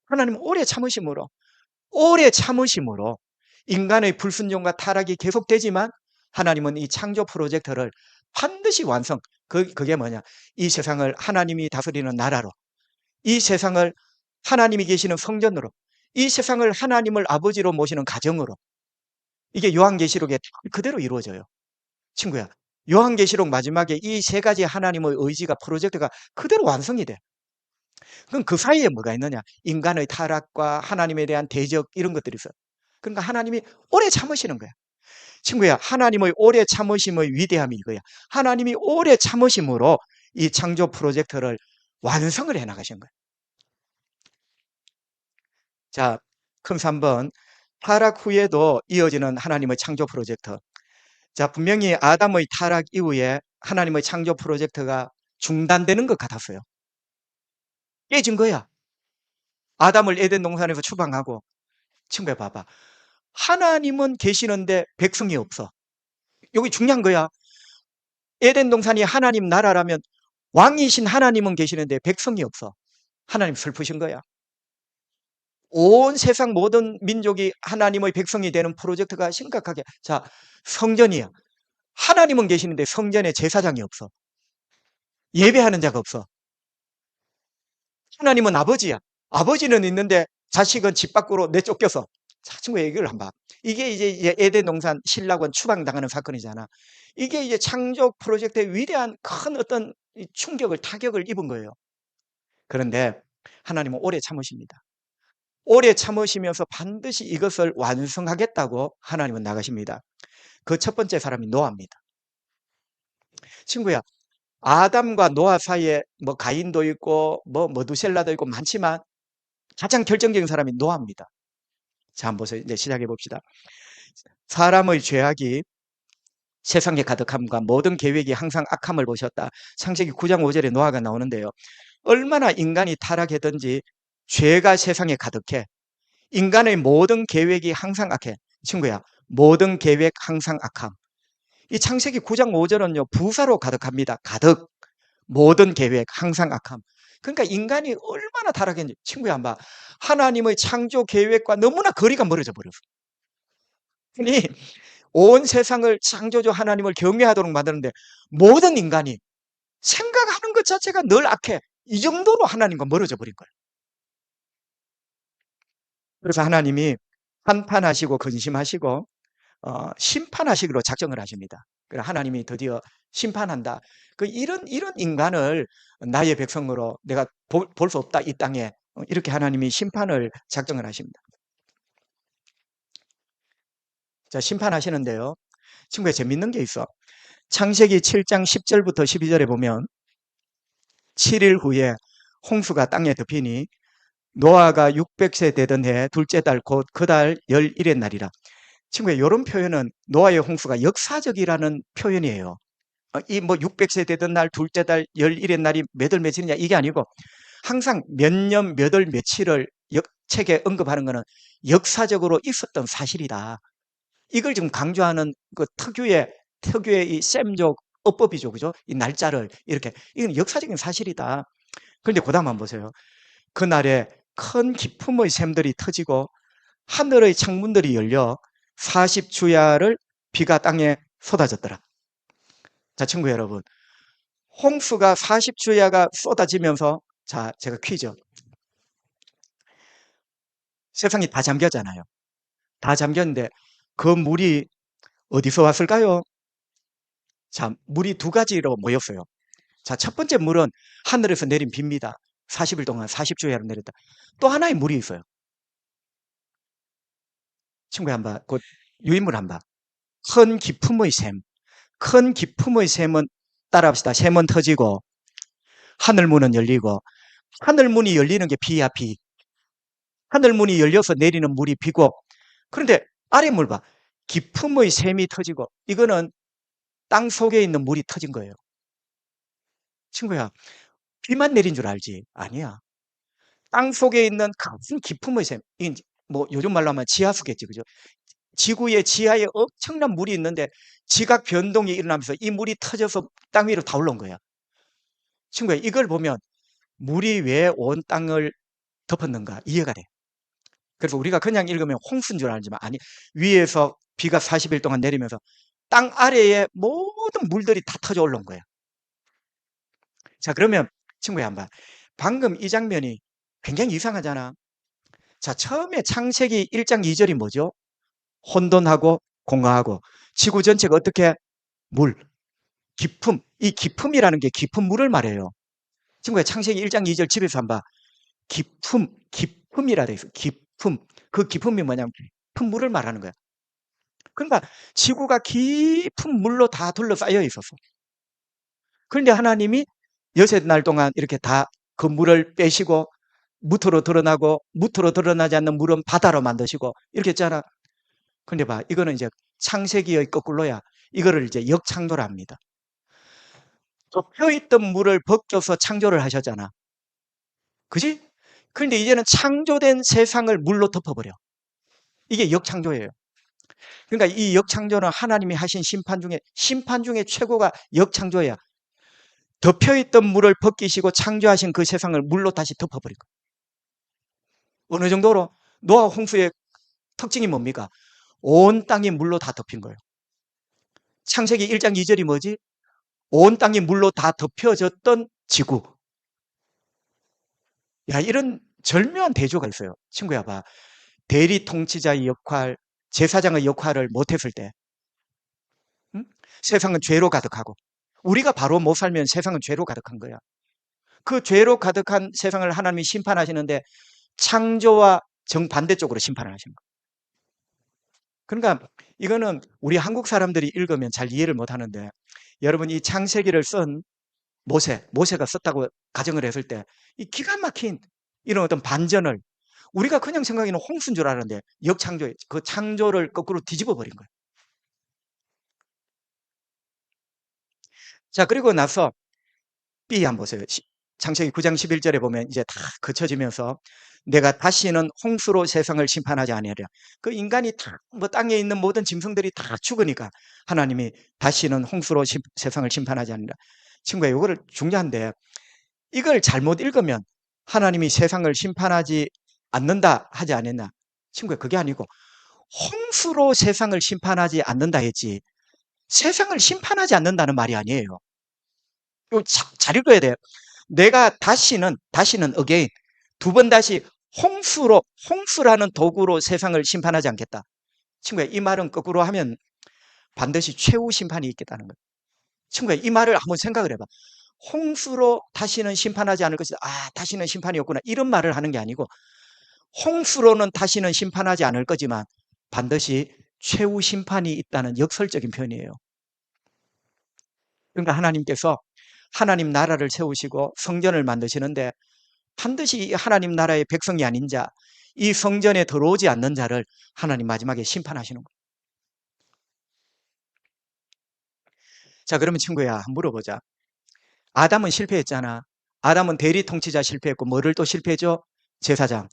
하나님은 오래 참으심으로 인간의 불순종과 타락이 계속되지만 하나님은 이 창조 프로젝트를 반드시 완성. 그게 뭐냐? 이 세상을 하나님이 다스리는 나라로, 이 세상을 하나님이 계시는 성전으로, 이 세상을 하나님을 아버지로 모시는 가정으로. 이게 요한계시록에 그대로 이루어져요. 친구야, 요한계시록 마지막에 이 세 가지 하나님의 의지가 프로젝트가 그대로 완성이 돼. 그럼 그 사이에 뭐가 있느냐? 인간의 타락과 하나님에 대한 대적 이런 것들이 있어요. 그러니까 하나님이 오래 참으시는 거야. 친구야, 하나님의 오래 참으심의 위대함이 이거야. 하나님이 오래 참으심으로 이 창조 프로젝트를 완성을 해 나가신 거야. 자, 큰 3번. 타락 후에도 이어지는 하나님의 창조 프로젝트. 자, 분명히 아담의 타락 이후에 하나님의 창조 프로젝트가 중단되는 것 같았어요. 깨진 거야. 아담을 에덴 동산에서 추방하고. 친구야, 봐봐. 하나님은 계시는데 백성이 없어. 여기 중요한 거야. 에덴 동산이 하나님 나라라면 왕이신 하나님은 계시는데 백성이 없어. 하나님 슬프신 거야. 온 세상 모든 민족이 하나님의 백성이 되는 프로젝트가 심각하게. 자, 성전이야. 하나님은 계시는데 성전에 제사장이 없어. 예배하는 자가 없어. 하나님은 아버지야. 아버지는 있는데 자식은 집 밖으로 내쫓겨서. 자, 친구 얘기를 한번 봐. 이게 이제 에덴 동산 신라권 추방당하는 사건이잖아. 이게 이제 창조 프로젝트의 위대한 큰 어떤 충격을, 타격을 입은 거예요. 그런데 하나님은 오래 참으십니다. 오래 참으시면서 반드시 이것을 완성하겠다고 하나님은 나가십니다. 그 첫 번째 사람이 노아입니다. 친구야, 아담과 노아 사이에 뭐 가인도 있고 뭐 머두셀라도 있고 많지만 가장 결정적인 사람이 노아입니다. 자, 한번 보세요. 이제 시작해 봅시다. 사람의 죄악이 세상에 가득함과 모든 계획이 항상 악함을 보셨다. 창세기 9장 5절에 노아가 나오는데요. 얼마나 인간이 타락했든지 죄가 세상에 가득해. 인간의 모든 계획이 항상 악해. 친구야, 모든 계획 항상 악함. 이 창세기 9장 5절은요, 부사로 가득합니다. 가득. 모든 계획 항상 악함. 그러니까 인간이 얼마나 타락했는지. 친구야, 한번 하나님의 창조 계획과 너무나 거리가 멀어져 버렸어. 아니, 온 세상을 창조주 하나님을 경외하도록 만드는데 모든 인간이 생각하는 것 자체가 늘 악해. 이 정도로 하나님과 멀어져 버린 거예요. 그래서 하나님이 한탄하시고 근심하시고 심판하시기로 작정을 하십니다. 그래서 하나님이 드디어 심판한다. 이런 인간을 나의 백성으로 내가 볼 수 없다, 이 땅에. 이렇게 하나님이 심판을 작정을 하십니다. 자, 심판하시는데요. 친구야, 재밌는 게 있어. 창세기 7장 10절부터 12절에 보면 7일 후에 홍수가 땅에 덮이니 노아가 600세 되던 해 둘째 달 곧 그 달 11의 날이라. 친구야, 이런 표현은 노아의 홍수가 역사적이라는 표현이에요. 이 뭐 600세 되던 날 둘째 달 11의 날이 몇 월 며칠이냐 이게 아니고 항상 몇 년 몇 월 며칠을 책에 언급하는 것은 역사적으로 있었던 사실이다. 이걸 지금 강조하는 그 특유의 이 셈족 어법이죠. 그죠? 이 날짜를 이렇게. 이건 역사적인 사실이다. 그런데 그 다음 한번 보세요. 그날에 큰 기품의 샘들이 터지고 하늘의 창문들이 열려 40주야를 비가 땅에 쏟아졌더라. 자, 친구 여러분. 홍수가 40주야가 쏟아지면서, 자, 제가 퀴즈. 세상이 다 잠겼잖아요. 다 잠겼는데 그 물이 어디서 왔을까요? 자, 물이 두 가지로 모였어요. 자, 첫 번째 물은 하늘에서 내린 비입니다. 40일 동안 40주야로 내렸다. 또 하나의 물이 있어요. 친구야, 한번, 그 유인물 한번. 큰 기품의 샘. 큰 기품의 샘은 따라합시다. 샘은 터지고 하늘문은 열리고, 하늘문이 열리는 게 비야, 비. 하늘문이 열려서 내리는 물이 비고. 그런데 아래 물 봐. 기품의 샘이 터지고, 이거는 땅 속에 있는 물이 터진 거예요. 친구야, 비만 내린 줄 알지? 아니야. 땅 속에 있는 큰 기품의 샘. 이게 뭐 요즘 말로 하면 지하수겠지, 그죠? 지구의 지하에 엄청난 물이 있는데 지각 변동이 일어나면서 이 물이 터져서 땅 위로 다 올라온 거야. 친구야, 이걸 보면 물이 왜 온 땅을 덮었는가 이해가 돼. 그래서 우리가 그냥 읽으면 홍수인 줄 알지만 아니, 위에서 비가 40일 동안 내리면서 땅 아래에 모든 물들이 다 터져 올라온 거야. 자, 그러면 친구야, 한번 방금 이 장면이 굉장히 이상하잖아. 자, 처음에 창세기 1장 2절이 뭐죠? 혼돈하고 공허하고 지구 전체가 어떻게 물, 기품, 이 기품이라는 게 깊은 물을 말해요. 친구야, 창세기 1장 2절 집에서 한번 기품이라 돼 있어. 기품. 그 기품이 뭐냐면 깊은 물을 말하는 거야. 그러니까 지구가 깊은 물로 다 둘러싸여 있었어. 그런데 하나님이 여섯 날 동안 이렇게 다 그 물을 빼시고 무토로 드러나고 무토로 드러나지 않는 물은 바다로 만드시고 이렇게 했잖아. 근데 봐, 이거는 이제 창세기의 거꾸로야. 이거를 이제 역창조를 합니다. 덮여있던 물을 벗겨서 창조를 하셨잖아. 그지? 그런데 이제는 창조된 세상을 물로 덮어버려. 이게 역창조예요. 그러니까 이 역창조는 하나님이 하신 심판 중에 최고가 역창조야. 덮여있던 물을 벗기시고 창조하신 그 세상을 물로 다시 덮어버릴 거예요. 어느 정도로? 노아 홍수의 특징이 뭡니까? 온 땅이 물로 다 덮인 거예요. 창세기 1장 2절이 뭐지? 온 땅이 물로 다 덮여졌던 지구. 야, 이런 절묘한 대조가 있어요. 친구야 봐. 대리 통치자의 역할, 제사장의 역할을 못했을 때 응? 세상은 죄로 가득하고 우리가 바로 못 살면 세상은 죄로 가득한 거야. 그 죄로 가득한 세상을 하나님이 심판하시는데 창조와 정반대쪽으로 심판을 하시는 거예요. 그러니까 이거는 우리 한국 사람들이 읽으면 잘 이해를 못 하는데 여러분 이 창세기를 쓴 모세가 썼다고 가정을 했을 때 이 기가 막힌 이런 어떤 반전을 우리가 그냥 생각에는 홍수인 줄 알았는데 역창조, 그 창조를 거꾸로 뒤집어 버린 거예요. 자, 그리고 나서 B 한번 보세요. 창세기 9장 11절에 보면 이제 다 거쳐지면서 내가 다시는 홍수로 세상을 심판하지 아니하리라. 그 인간이 다 뭐 땅에 있는 모든 짐승들이 다 죽으니까 하나님이 다시는 홍수로 세상을 심판하지 않는다. 친구야, 이거를 중요한데 이걸 잘못 읽으면 하나님이 세상을 심판하지 않는다 하지 않았나? 친구야, 그게 아니고 홍수로 세상을 심판하지 않는다 했지 세상을 심판하지 않는다는 말이 아니에요. 이거 잘 읽어야 돼요. 내가 다시는 again 두 번 다시 홍수라는 도구로 세상을 심판하지 않겠다. 친구야, 이 말은 거꾸로 하면 반드시 최후 심판이 있겠다는 거예요. 친구야, 이 말을 한번 생각을 해봐. 홍수로 다시는 심판하지 않을 것이다. 아, 다시는 심판이 없구나. 이런 말을 하는 게 아니고 홍수로는 다시는 심판하지 않을 거지만 반드시 최후 심판이 있다는 역설적인 표현이에요. 그러니까 하나님께서 하나님 나라를 세우시고 성전을 만드시는데 반드시 하나님 나라의 백성이 아닌 자, 이 성전에 들어오지 않는 자를 하나님 마지막에 심판하시는 거예요. 자, 그러면 친구야, 한번 물어보자. 아담은 실패했잖아. 아담은 대리 통치자 실패했고 뭐를 또 실패했죠? 제사장.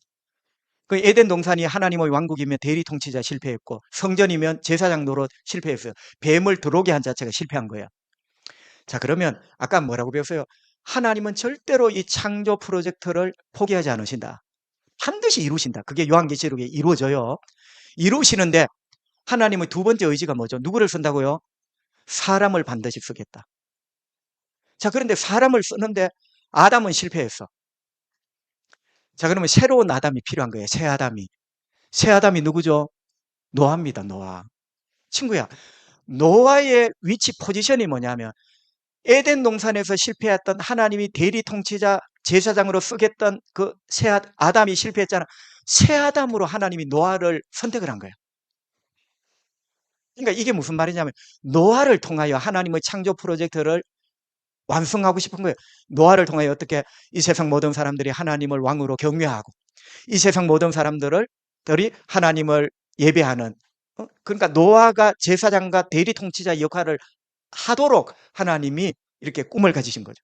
그 에덴 동산이 하나님의 왕국이면 대리 통치자 실패했고 성전이면 제사장 노릇 실패했어요. 뱀을 들어오게 한 자체가 실패한 거야. 자, 그러면 아까 뭐라고 배웠어요? 하나님은 절대로 이 창조 프로젝트를 포기하지 않으신다. 반드시 이루신다. 그게 요한계시록에 이루어져요. 이루시는데 하나님의 두 번째 의지가 뭐죠? 누구를 쓴다고요? 사람을 반드시 쓰겠다. 자, 그런데 사람을 쓰는데 아담은 실패했어. 자, 그러면 새로운 아담이 필요한 거예요. 새 아담이. 새 아담이 누구죠? 노아입니다. 노아. 친구야, 노아의 위치 포지션이 뭐냐면 에덴 동산에서 실패했던 하나님이 대리 통치자 제사장으로 쓰겠던 그 새 아담이 실패했잖아. 새 아담으로 하나님이 노아를 선택을 한 거예요. 그러니까 이게 무슨 말이냐면 노아를 통하여 하나님의 창조 프로젝트를 완성하고 싶은 거예요. 노아를 통하여 어떻게 이 세상 모든 사람들이 하나님을 왕으로 경외하고 이 세상 모든 사람들이 하나님을 예배하는 그러니까 노아가 제사장과 대리 통치자 역할을 하도록 하나님이 이렇게 꿈을 가지신 거죠.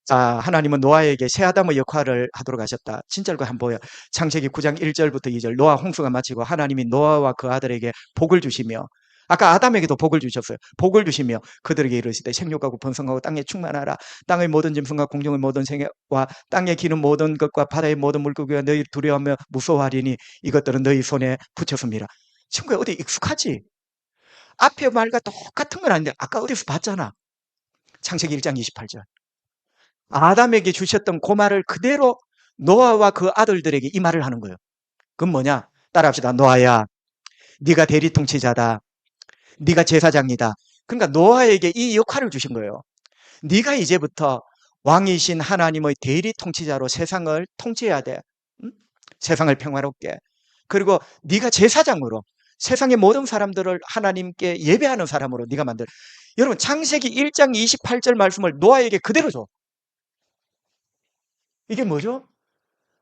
자, 하나님은 노아에게 새 아담의 역할을 하도록 하셨다. 진짜로 한번 보여. 창세기 9장 1절부터 2절. 노아 홍수가 마치고 하나님이 노아와 그 아들에게 복을 주시며 아까 아담에게도 복을 주셨어요. 복을 주시며 그들에게 이르시되 생육하고 번성하고 땅에 충만하라. 땅의 모든 짐승과 공중의 모든 생애와 땅에 기는 모든 것과 바다의 모든 물고기가 너희 두려워하며 무서워하리니 이것들은 너희 손에 붙였습니다. 친구야, 어디 익숙하지? 앞에 말과 똑같은 건 아닌데 아까 어디서 봤잖아. 창세기 1장 28절. 아담에게 주셨던 그 말을 그대로 노아와 그 아들들에게 이 말을 하는 거예요. 그건 뭐냐? 따라합시다. 노아야, 네가 대리통치자다. 네가 제사장이다. 그러니까 노아에게 이 역할을 주신 거예요. 네가 이제부터 왕이신 하나님의 대리통치자로 세상을 통치해야 돼. 응? 세상을 평화롭게. 그리고 네가 제사장으로 세상의 모든 사람들을 하나님께 예배하는 사람으로 네가 만들. 여러분 창세기 1장 28절 말씀을 노아에게 그대로 줘. 이게 뭐죠?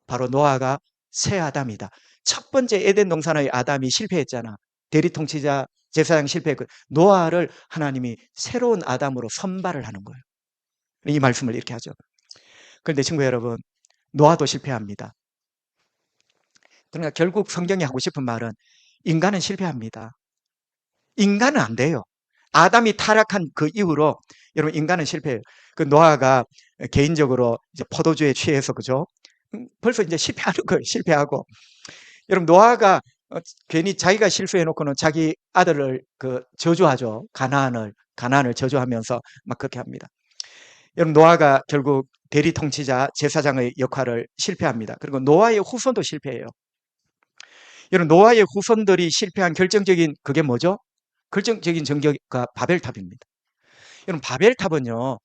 바로 노아가 새 아담이다. 첫 번째 에덴 동산의 아담이 실패했잖아. 대리통치자 제사장 실패했고 노아를 하나님이 새로운 아담으로 선발을 하는 거예요. 이 말씀을 이렇게 하죠. 그런데 친구 여러분, 노아도 실패합니다. 그러니까 결국 성경이 하고 싶은 말은 인간은 실패합니다. 인간은 안 돼요. 아담이 타락한 그 이후로 여러분 인간은 실패해요. 그 노아가 개인적으로 이제 포도주에 취해서 그죠? 벌써 이제 실패하는 거예요. 실패하고 여러분 노아가 괜히 자기가 실수해놓고는 자기 아들을 그 저주하죠. 가나안을 저주하면서 막 그렇게 합니다. 여러분 노아가 결국 대리 통치자 제사장의 역할을 실패합니다. 그리고 노아의 후손도 실패해요. 여러분, 노아의 후손들이 실패한 결정적인 그게 뭐죠? 결정적인 전개가 바벨탑입니다. 여러분, 바벨탑은요,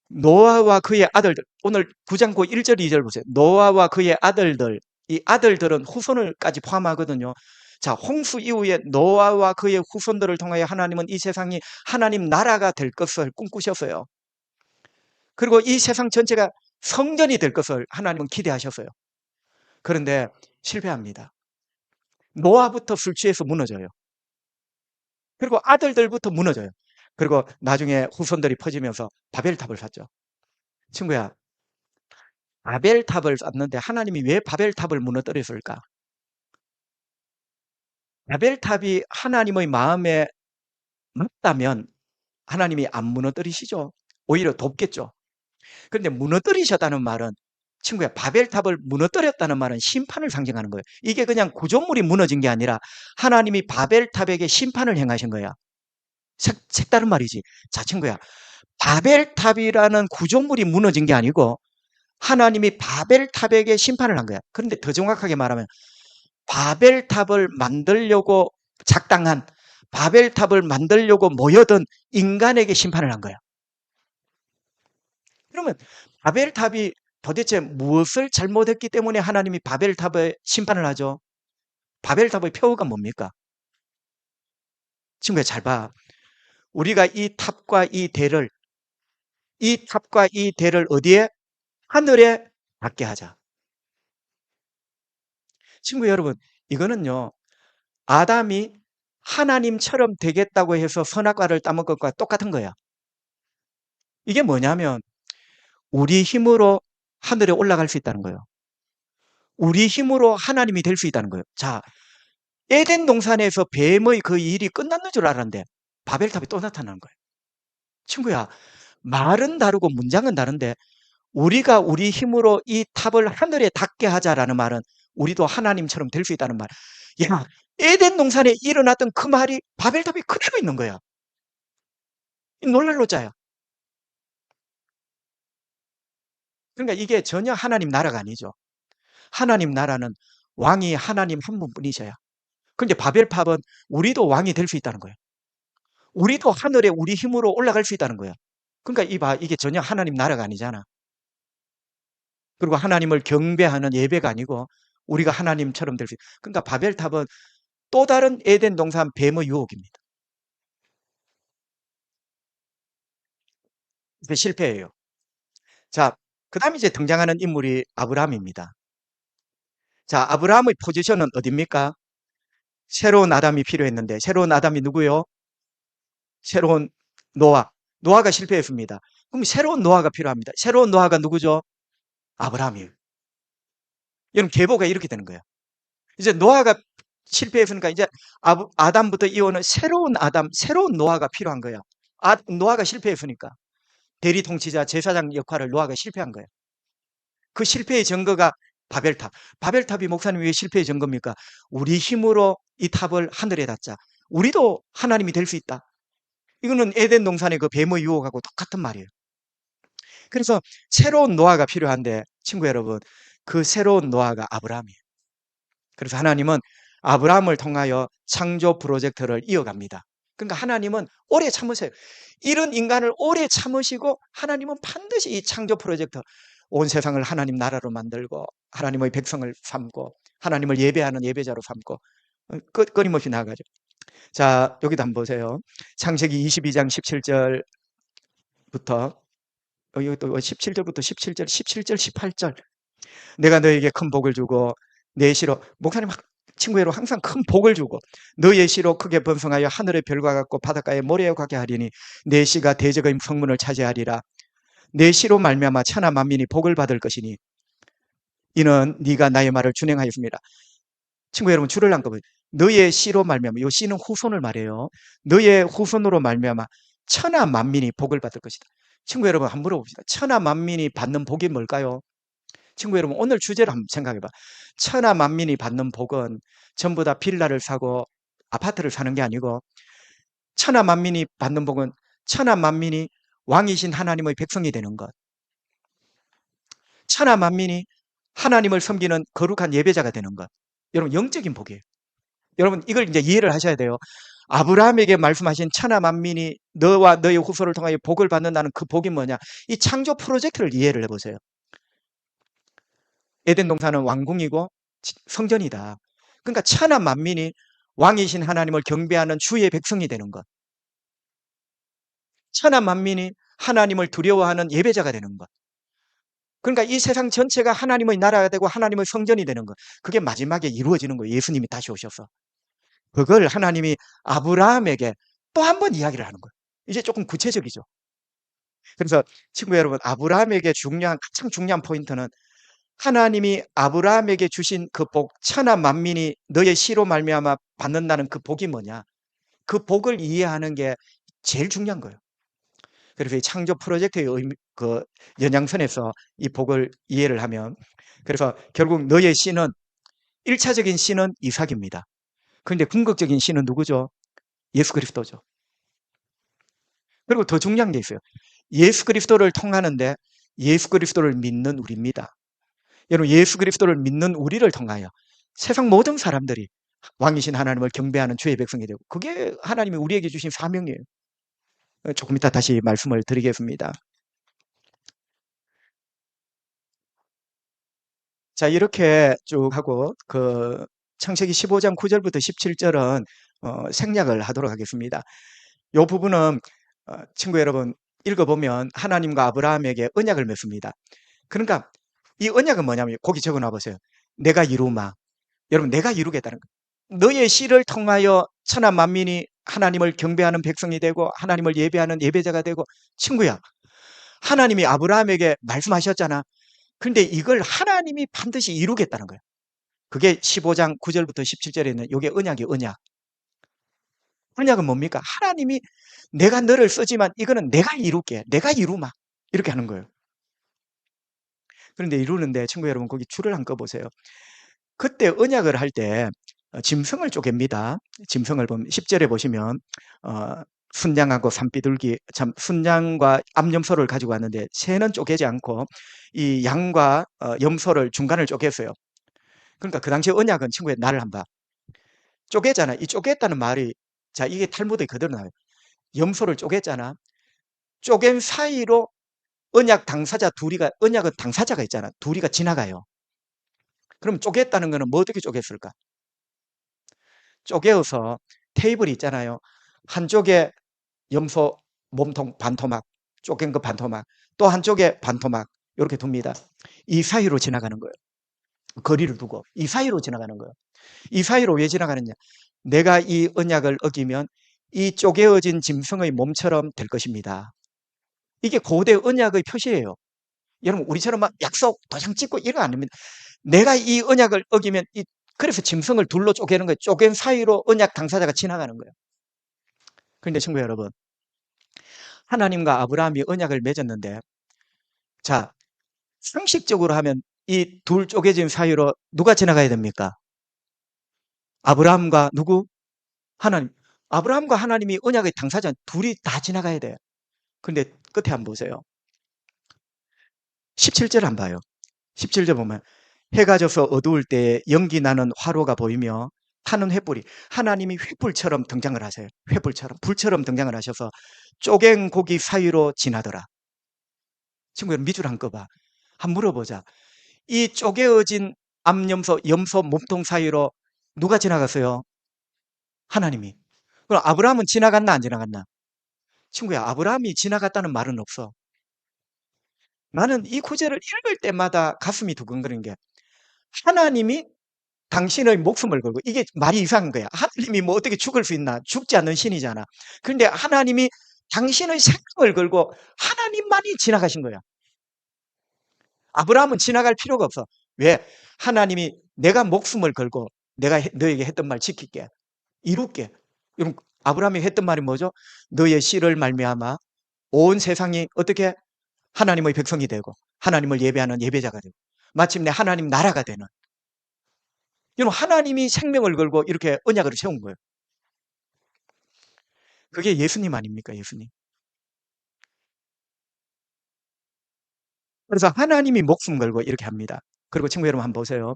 노아와 그의 아들들, 오늘 9장 9, 1절, 2절 보세요. 노아와 그의 아들들, 이 아들들은 후손을까지 포함하거든요. 자, 홍수 이후에 노아와 그의 후손들을 통하여 하나님은 이 세상이 하나님 나라가 될 것을 꿈꾸셨어요. 그리고 이 세상 전체가 성전이 될 것을 하나님은 기대하셨어요. 그런데 실패합니다. 노아부터 술 취해서 무너져요. 그리고 아들들부터 무너져요. 그리고 나중에 후손들이 퍼지면서 바벨탑을 샀죠. 친구야, 바벨탑을 샀는데 하나님이 왜 바벨탑을 무너뜨렸을까? 바벨탑이 하나님의 마음에 맞다면 하나님이 안 무너뜨리시죠. 오히려 돕겠죠. 그런데 무너뜨리셨다는 말은, 친구야, 바벨탑을 무너뜨렸다는 말은 심판을 상징하는 거예요. 이게 그냥 구조물이 무너진 게 아니라 하나님이 바벨탑에게 심판을 행하신 거야. 색다른 말이지. 자, 친구야, 바벨탑이라는 구조물이 무너진 게 아니고 하나님이 바벨탑에게 심판을 한 거야. 그런데 더 정확하게 말하면 바벨탑을 만들려고 작당한, 바벨탑을 만들려고 모여든 인간에게 심판을 한 거야. 그러면 바벨탑이 도대체 무엇을 잘못했기 때문에 하나님이 바벨탑에 심판을 하죠? 바벨탑의 표어가 뭡니까? 친구야, 잘 봐. 우리가 이 탑과 이 대를 어디에? 하늘에 닿게 하자. 친구 여러분, 이거는요, 아담이 하나님처럼 되겠다고 해서 선악과를 따먹은 것과 똑같은 거야. 이게 뭐냐면 우리 힘으로 하늘에 올라갈 수 있다는 거예요. 우리 힘으로 하나님이 될 수 있다는 거예요. 자, 에덴 동산에서 뱀의 그 일이 끝났는 줄 알았는데 바벨탑이 또 나타나는 거예요. 친구야, 말은 다르고 문장은 다른데 우리가 우리 힘으로 이 탑을 하늘에 닿게 하자라는 말은 우리도 하나님처럼 될 수 있다는 말. 야, 에덴 동산에 일어났던 그 말이 바벨탑이 그대로 있는 거야. 놀랄 노자야. 그러니까 이게 전혀 하나님 나라가 아니죠. 하나님 나라는 왕이 하나님 한 분뿐이셔야. 그런데 바벨탑은 우리도 왕이 될 수 있다는 거예요. 우리도 하늘에 우리 힘으로 올라갈 수 있다는 거예요. 그러니까 이게 전혀 하나님 나라가 아니잖아. 그리고 하나님을 경배하는 예배가 아니고 우리가 하나님처럼 될 수 있다. 그러니까 바벨탑은 또 다른 에덴 동산 뱀의 유혹입니다. 실패예요. 자, 그 다음에 이제 등장하는 인물이 아브라함입니다. 자, 아브라함의 포지션은 어딥니까? 새로운 아담이 필요했는데, 새로운 아담이 누구요? 새로운 노아. 노아가 실패했습니다. 그럼 새로운 노아가 필요합니다. 새로운 노아가 누구죠? 아브라함이에요. 여러분, 계보가 이렇게 되는 거예요. 이제 노아가 실패했으니까 이제 아담부터 이어오는 새로운 아담, 새로운 노아가 필요한 거예요. 노아가 실패했으니까. 대리 통치자, 제사장 역할을 노아가 실패한 거예요. 그 실패의 증거가 바벨탑. 바벨탑이 목사님 왜 실패의 증거입니까? 우리 힘으로 이 탑을 하늘에 닿자. 우리도 하나님이 될 수 있다. 이거는 에덴 동산의 그 뱀의 유혹하고 똑같은 말이에요. 그래서 새로운 노아가 필요한데, 친구 여러분, 그 새로운 노아가 아브라함이에요. 그래서 하나님은 아브라함을 통하여 창조 프로젝트를 이어갑니다. 그러니까 하나님은 오래 참으세요. 이런 인간을 오래 참으시고 하나님은 반드시 이 창조 프로젝트, 온 세상을 하나님 나라로 만들고 하나님의 백성을 삼고 하나님을 예배하는 예배자로 삼고 끊임없이 나아가죠. 자, 여기도 한번 보세요. 창세기 22장 17절부터 여기 또 17절부터 17절, 17절, 18절. 내가 너에게 큰 복을 주고 내 시로, 목사님 친구 여러분 항상 큰 복을 주고 너의 시로 크게 번성하여 하늘의 별과 같고 바닷가의 모래와 같게 하리니 내 시가 대적의 성문을 차지하리라. 내 시로 말미암아 천하 만민이 복을 받을 것이니 이는 네가 나의 말을 준행하였습니다. 친구 여러분, 줄을 한꺼번에 너의 시로 말미암아, 이 시는 후손을 말해요. 너의 후손으로 말미암아 천하 만민이 복을 받을 것이다. 친구 여러분, 한번 물어봅시다. 천하 만민이 받는 복이 뭘까요? 친구 여러분, 오늘 주제를 한번 생각해봐. 천하 만민이 받는 복은 전부 다 빌라를 사고 아파트를 사는 게 아니고, 천하 만민이 받는 복은 천하 만민이 왕이신 하나님의 백성이 되는 것. 천하 만민이 하나님을 섬기는 거룩한 예배자가 되는 것. 여러분, 영적인 복이에요. 여러분, 이걸 이제 이해를 하셔야 돼요. 아브라함에게 말씀하신 천하 만민이 너와 너의 후손을 통하여 복을 받는다는 그 복이 뭐냐? 이 창조 프로젝트를 이해를 해보세요. 에덴 동산은 왕궁이고 성전이다. 그러니까 천하 만민이 왕이신 하나님을 경배하는 주의 백성이 되는 것. 천하 만민이 하나님을 두려워하는 예배자가 되는 것. 그러니까 이 세상 전체가 하나님의 나라가 되고 하나님의 성전이 되는 것. 그게 마지막에 이루어지는 거예요. 예수님이 다시 오셔서. 그걸 하나님이 아브라함에게 또 한 번 이야기를 하는 거예요. 이제 조금 구체적이죠. 그래서 친구 여러분, 아브라함에게 가장 중요한 포인트는 하나님이 아브라함에게 주신 그 복, 천하 만민이 너의 씨로 말미암아 받는다는 그 복이 뭐냐? 그 복을 이해하는 게 제일 중요한 거예요. 그래서 이 창조 프로젝트의 그 연장선에서 이 복을 이해를 하면, 그래서 결국 너의 씨는 1차적인 씨는 이삭입니다. 그런데 궁극적인 씨는 누구죠? 예수 그리스도죠. 그리고 더 중요한 게 있어요. 예수 그리스도를 통하는데 예수 그리스도를 믿는 우리입니다. 여러분, 예수 그리스도를 믿는 우리를 통하여 세상 모든 사람들이 왕이신 하나님을 경배하는 주의 백성이 되고, 그게 하나님이 우리에게 주신 사명이에요. 조금 이따 다시 말씀을 드리겠습니다. 자, 이렇게 쭉 하고 그 창세기 15장 9절부터 17절은 생략을 하도록 하겠습니다. 이 부분은 친구 여러분 읽어보면 하나님과 아브라함에게 언약을 맺습니다. 그러니까 이 언약은 뭐냐면, 거기 적어놔 보세요. 내가 이루마. 여러분, 내가 이루겠다는 거예요. 너의 씨를 통하여 천하 만민이 하나님을 경배하는 백성이 되고 하나님을 예배하는 예배자가 되고. 친구야, 하나님이 아브라함에게 말씀하셨잖아. 그런데 이걸 하나님이 반드시 이루겠다는 거예요. 그게 15장 9절부터 17절에 있는 이게 언약이 언약. 언약은 뭡니까? 하나님이 내가 너를 쓰지만 이거는 내가 이룰게. 내가 이루마. 이렇게 하는 거예요. 그런데 이루는데 친구 여러분, 거기 줄을 한번 꺼보세요. 그때 언약을 할 때 짐승을 쪼갭니다. 짐승을 보면 10절에 보시면 순양하고 산비둘기, 참 순양과 암염소를 가지고 왔는데 새는 쪼개지 않고 이 양과 염소를 중간을 쪼갰어요. 그러니까 그 당시 언약은, 친구의 나를 한번 봐. 쪼개잖아. 이 쪼갰다는 말이, 자, 이게 탈무드에 그대로 나와요. 염소를 쪼갰잖아. 쪼갠 사이로 언약 당사자 둘이가, 언약은 당사자가 있잖아. 둘이가 지나가요. 그럼 쪼갰다는 거는 뭐 어떻게 쪼갰을까? 쪼개어서 테이블이 있잖아요. 한쪽에 염소 몸통 반토막, 쪼갠 거 반토막, 또 한쪽에 반토막, 이렇게 둡니다. 이 사이로 지나가는 거예요. 거리를 두고 이 사이로 지나가는 거예요. 이 사이로 왜 지나가느냐? 내가 이 언약을 어기면 이 쪼개어진 짐승의 몸처럼 될 것입니다. 이게 고대 언약의 표시예요. 여러분, 우리처럼 막 약속 도장 찍고 이런 거 아닙니다. 내가 이 언약을 어기면 그래서 짐승을 둘로 쪼개는 거예요. 쪼갠 사이로 언약 당사자가 지나가는 거예요. 그런데 친구 여러분, 하나님과 아브라함이 언약을 맺었는데, 자, 상식적으로 하면 이 둘 쪼개진 사이로 누가 지나가야 됩니까? 아브라함과 누구? 하나님. 아브라함과 하나님이 언약의 당사자 둘이 다 지나가야 돼요. 근데 끝에 한번 보세요. 17절 한번 봐요. 17절 보면 해가 져서 어두울 때에 연기 나는 화로가 보이며 타는 횃불이, 하나님이 횃불처럼 등장을 하세요. 횃불처럼, 불처럼 등장을 하셔서 쪼갠 고기 사이로 지나더라. 친구 여러분, 밑줄 한번 꺼봐. 한번 물어보자. 이 쪼개어진 암염소, 염소 몸통 사이로 누가 지나갔어요? 하나님이. 그럼 아브라함은 지나갔나 안 지나갔나? 친구야, 아브라함이 지나갔다는 말은 없어. 나는 이 구절을 읽을 때마다 가슴이 두근거리는 게, 하나님이 당신의 목숨을 걸고, 이게 말이 이상한 거야. 하나님이 뭐 어떻게 죽을 수 있나? 죽지 않는 신이잖아. 그런데 하나님이 당신의 생명을 걸고 하나님만이 지나가신 거야. 아브라함은 지나갈 필요가 없어. 왜? 하나님이 내가 목숨을 걸고 내가 너에게 했던 말 지킬게. 이룰게. 여러분, 아브라함이 했던 말이 뭐죠? 너의 씨를 말미암아 온 세상이 어떻게 하나님의 백성이 되고 하나님을 예배하는 예배자가 되고 마침내 하나님 나라가 되는. 여러분, 하나님이 생명을 걸고 이렇게 언약을 세운 거예요. 그게 예수님 아닙니까? 예수님. 그래서 하나님이 목숨 걸고 이렇게 합니다. 그리고 친구 여러분 한번 보세요.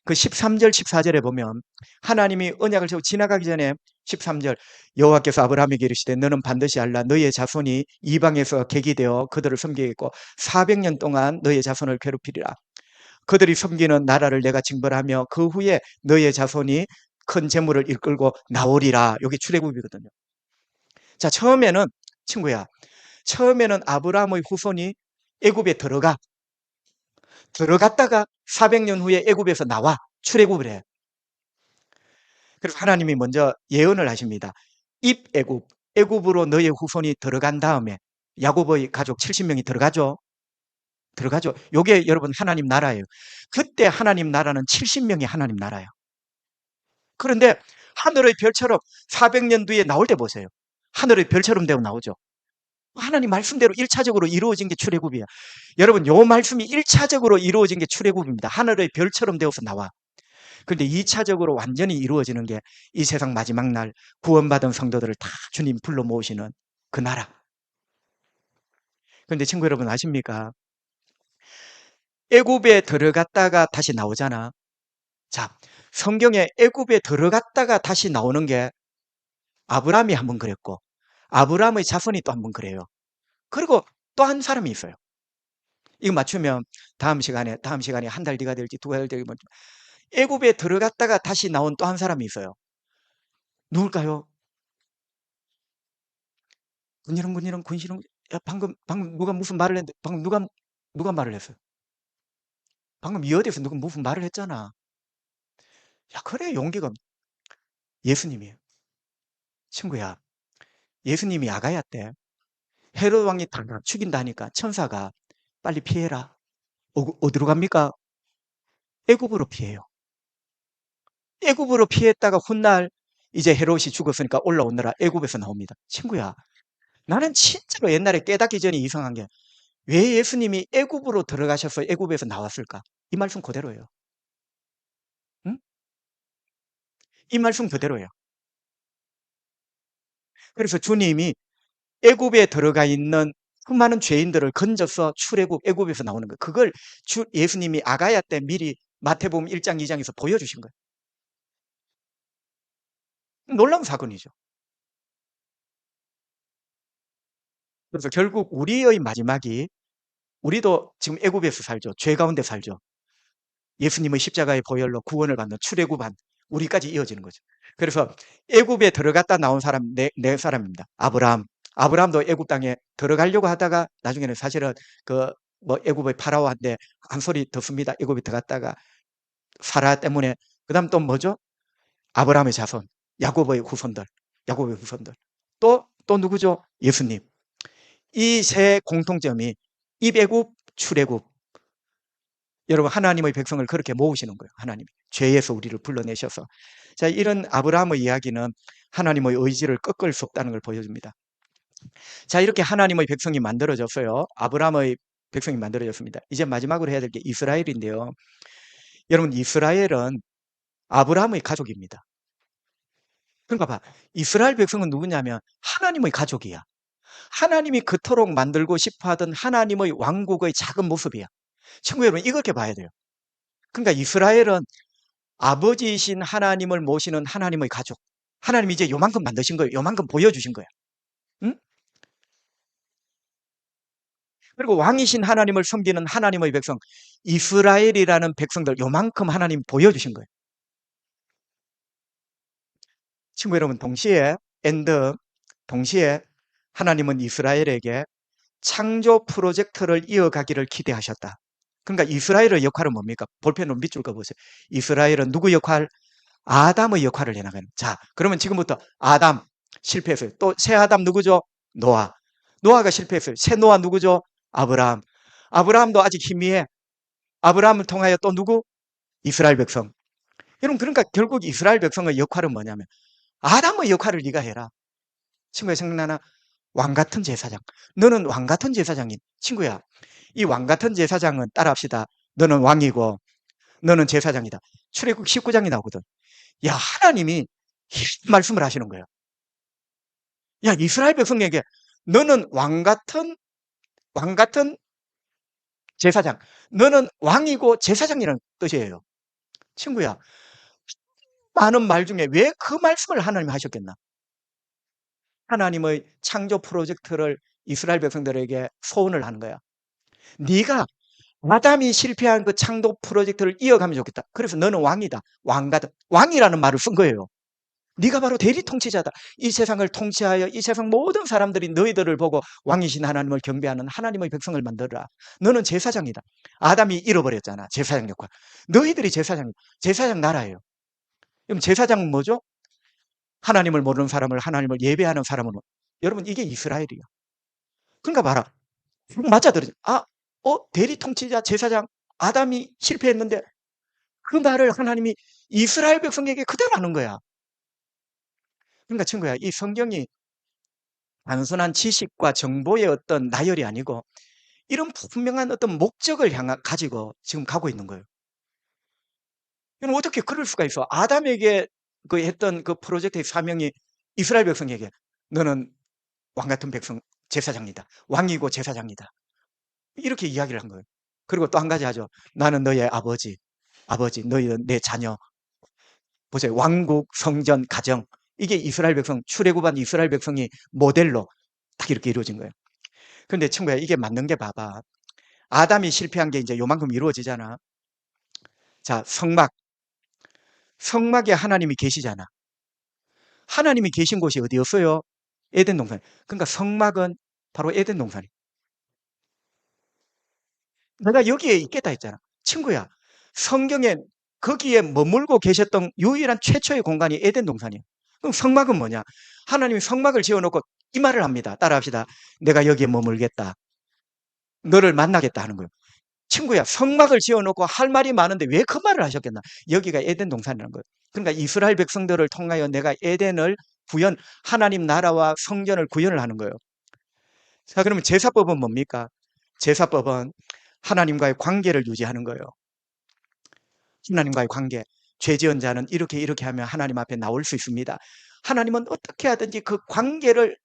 그 13절, 14절에 보면 하나님이 언약을 세우고 지나가기 전에 13절 여호와께서 아브라함에게 이르시되 너는 반드시 알라 너희의 자손이 이방에서 객이되어 그들을 섬기겠고 400년 동안 너희의 자손을 괴롭히리라. 그들이 섬기는 나라를 내가 징벌하며 그 후에 너희의 자손이 큰 재물을 이끌고 나오리라. 이게 출애굽이거든요. 자, 처음에는 친구야, 처음에는 아브라함의 후손이 애굽에 들어갔다가 400년 후에 애굽에서 나와 출애굽을 해. 그래서 하나님이 먼저 예언을 하십니다. 입애굽, 애굽으로 너의 후손이 들어간 다음에 야곱의 가족 70명이 들어가죠. 요게 여러분 하나님 나라예요. 그때 하나님 나라는 70명이 하나님 나라예요. 그런데 하늘의 별처럼 400년 뒤에 나올 때 보세요. 하늘의 별처럼 되어 나오죠. 하나님 말씀대로 1차적으로 이루어진 게 출애굽이야. 여러분, 요 말씀이 1차적으로 이루어진 게 출애굽입니다. 하늘의 별처럼 되어서 나와. 그런데 2차적으로 완전히 이루어지는 게 이 세상 마지막 날 구원받은 성도들을 다 주님 불러 모으시는 그 나라. 그런데 친구 여러분 아십니까? 애굽에 들어갔다가 다시 나오잖아. 자, 성경에 애굽에 들어갔다가 다시 나오는 게 아브라함이 한 번 그랬고 아브라함의 자손이 또 한 번 그래요. 그리고 또 한 사람이 있어요. 이거 맞추면 다음 시간에 한 달 뒤가 될지 두 달 될지 애굽에 들어갔다가 다시 나온 또 한 사람이 있어요. 누굴까요? 군시렁. 야, 방금 누가 무슨 말을 했는데 방금 누가 말을 했어요? 방금 이 어디서 누가 무슨 말을 했잖아. 야, 그래 용기가 예수님이에요. 친구야, 예수님이 아가야 때 헤롯 왕이 다 죽인다니까 천사가 빨리 피해라. 어디로 갑니까? 애굽으로 피해요. 애굽으로 피했다가 훗날 이제 헤롯이 죽었으니까 올라오느라 애굽에서 나옵니다. 친구야, 나는 진짜로 옛날에 깨닫기 전에 이상한 게 왜 예수님이 애굽으로 들어가셔서 애굽에서 나왔을까? 이 말씀 그대로예요. 응? 이 말씀 그대로예요. 그래서 주님이 애굽에 들어가 있는 수많은 죄인들을 건져서 출애굽 애굽에서 나오는 거예요. 그걸 예수님이 아가야 때 미리 마태복음 1장 2장에서 보여주신 거예요. 놀라운 사건이죠. 그래서 결국 우리의 마지막이 우리도 지금 애굽에서 살죠. 죄 가운데 살죠. 예수님의 십자가의 보혈로 구원을 받는 출애굽한 우리까지 이어지는 거죠. 그래서 애굽에 들어갔다 나온 사람 네 사람입니다. 아브라함도 애굽 땅에 들어가려고 하다가 나중에는 사실은 그 뭐 애굽의 파라오한테 한 소리 듣습니다. 애굽에 들어갔다가 사라 때문에 그다음 또 뭐죠? 아브라함의 자손, 야곱의 후손들. 또 누구죠? 예수님. 이 세 공통점이 입애굽, 출애굽. 여러분 하나님의 백성을 그렇게 모으시는 거예요. 하나님이 죄에서 우리를 불러내셔서. 자, 이런 아브라함의 이야기는 하나님의 의지를 꺾을 수 없다는 걸 보여줍니다. 자, 이렇게 하나님의 백성이 만들어졌어요. 아브라함의 백성이 만들어졌습니다. 이제 마지막으로 해야 될 게 이스라엘인데요. 여러분 이스라엘은 아브라함의 가족입니다. 그러니까 봐, 이스라엘 백성은 누구냐면 하나님의 가족이야. 하나님이 그토록 만들고 싶어하던 하나님의 왕국의 작은 모습이야. 친구 여러분 이렇게 봐야 돼요. 그러니까 이스라엘은 아버지이신 하나님을 모시는 하나님의 가족. 하나님이 이제 요만큼 만드신 거예요. 요만큼 보여주신 거예요. 응? 그리고 왕이신 하나님을 섬기는 하나님의 백성, 이스라엘이라는 백성들 요만큼 하나님 보여주신 거예요. 친구 여러분 동시에 하나님은 이스라엘에게 창조 프로젝트를 이어가기를 기대하셨다. 그러니까 이스라엘의 역할은 뭡니까? 볼펜으로 밑줄 그어보세요. 이스라엘은 누구 역할? 아담의 역할을 해나가는. 자, 그러면 지금부터 아담 실패했어요. 또 새 아담 누구죠? 노아가 실패했어요. 새 노아 누구죠? 아브라함도 아직 희미해. 아브라함을 통하여 또 누구? 이스라엘 백성. 여러분 그러니까 결국 이스라엘 백성의 역할은 뭐냐면 아담의 역할을 네가 해라. 친구야 생각나나? 왕 같은 제사장. 너는 왕 같은 제사장인 친구야. 이 왕 같은 제사장은 따라합시다. 너는 왕이고 너는 제사장이다. 출애굽 19장이 나오거든. 야, 하나님이 말씀을 하시는 거예요. 야, 이스라엘 백성에게 너는 왕 같은 제사장. 너는 왕이고 제사장이라는 뜻이에요. 친구야, 많은 말 중에 왜 그 말씀을 하나님이 하셨겠나? 하나님의 창조 프로젝트를 이스라엘 백성들에게 소원을 하는 거야. 네가 아담이 실패한 그 창조 프로젝트를 이어가면 좋겠다. 그래서 너는 왕이다. 왕이라는 말을 쓴 거예요. 네가 바로 대리 통치자다. 이 세상을 통치하여 이 세상 모든 사람들이 너희들을 보고 왕이신 하나님을 경배하는 하나님의 백성을 만들어라. 너는 제사장이다. 아담이 잃어버렸잖아. 제사장 역할. 너희들이 제사장 나라예요. 그럼 제사장은 뭐죠? 하나님을 모르는 사람을 하나님을 예배하는 사람으로. 여러분 이게 이스라엘이에요. 그러니까 봐라. 맞아들이죠. 대리 통치자 제사장 아담이 실패했는데 그 말을 하나님이 이스라엘 백성에게 그대로 하는 거야. 그러니까 친구야, 이 성경이 단순한 지식과 정보의 어떤 나열이 아니고 이런 분명한 어떤 목적을 가지고 지금 가고 있는 거예요. 그럼 어떻게 그럴 수가 있어? 아담에게 그 했던 그 프로젝트의 사명이 이스라엘 백성에게 너는 왕 같은 백성 제사장이다. 왕이고 제사장이다. 이렇게 이야기를 한 거예요. 그리고 또 한 가지 하죠. 나는 너의 아버지, 너희는 내 자녀. 보세요. 왕국, 성전, 가정. 이게 이스라엘 백성, 출애굽한 이스라엘 백성이 모델로 딱 이렇게 이루어진 거예요. 근데 친구야, 이게 맞는 게 봐봐. 아담이 실패한 게 이제 요만큼 이루어지잖아. 자, 성막에 하나님이 계시잖아. 하나님이 계신 곳이 어디였어요? 에덴 동산. 그러니까 성막은 바로 에덴 동산이에요. 내가 여기에 있겠다 했잖아. 친구야, 성경에 거기에 머물고 계셨던 유일한 최초의 공간이 에덴 동산이에요. 그럼 성막은 뭐냐? 하나님이 성막을 지어놓고 이 말을 합니다. 따라합시다. 내가 여기에 머물겠다. 너를 만나겠다 하는 거예요. 친구야, 성막을 지어놓고 할 말이 많은데 왜 그 말을 하셨겠나? 여기가 에덴 동산이라는 거예요. 그러니까 이스라엘 백성들을 통하여 내가 에덴을 하나님 나라와 성전을 구현을 하는 거예요. 자, 그러면 제사법은 뭡니까? 제사법은 하나님과의 관계를 유지하는 거예요. 하나님과의 관계. 죄 지은 자는 이렇게 하면 하나님 앞에 나올 수 있습니다. 하나님은 어떻게 하든지 그 관계를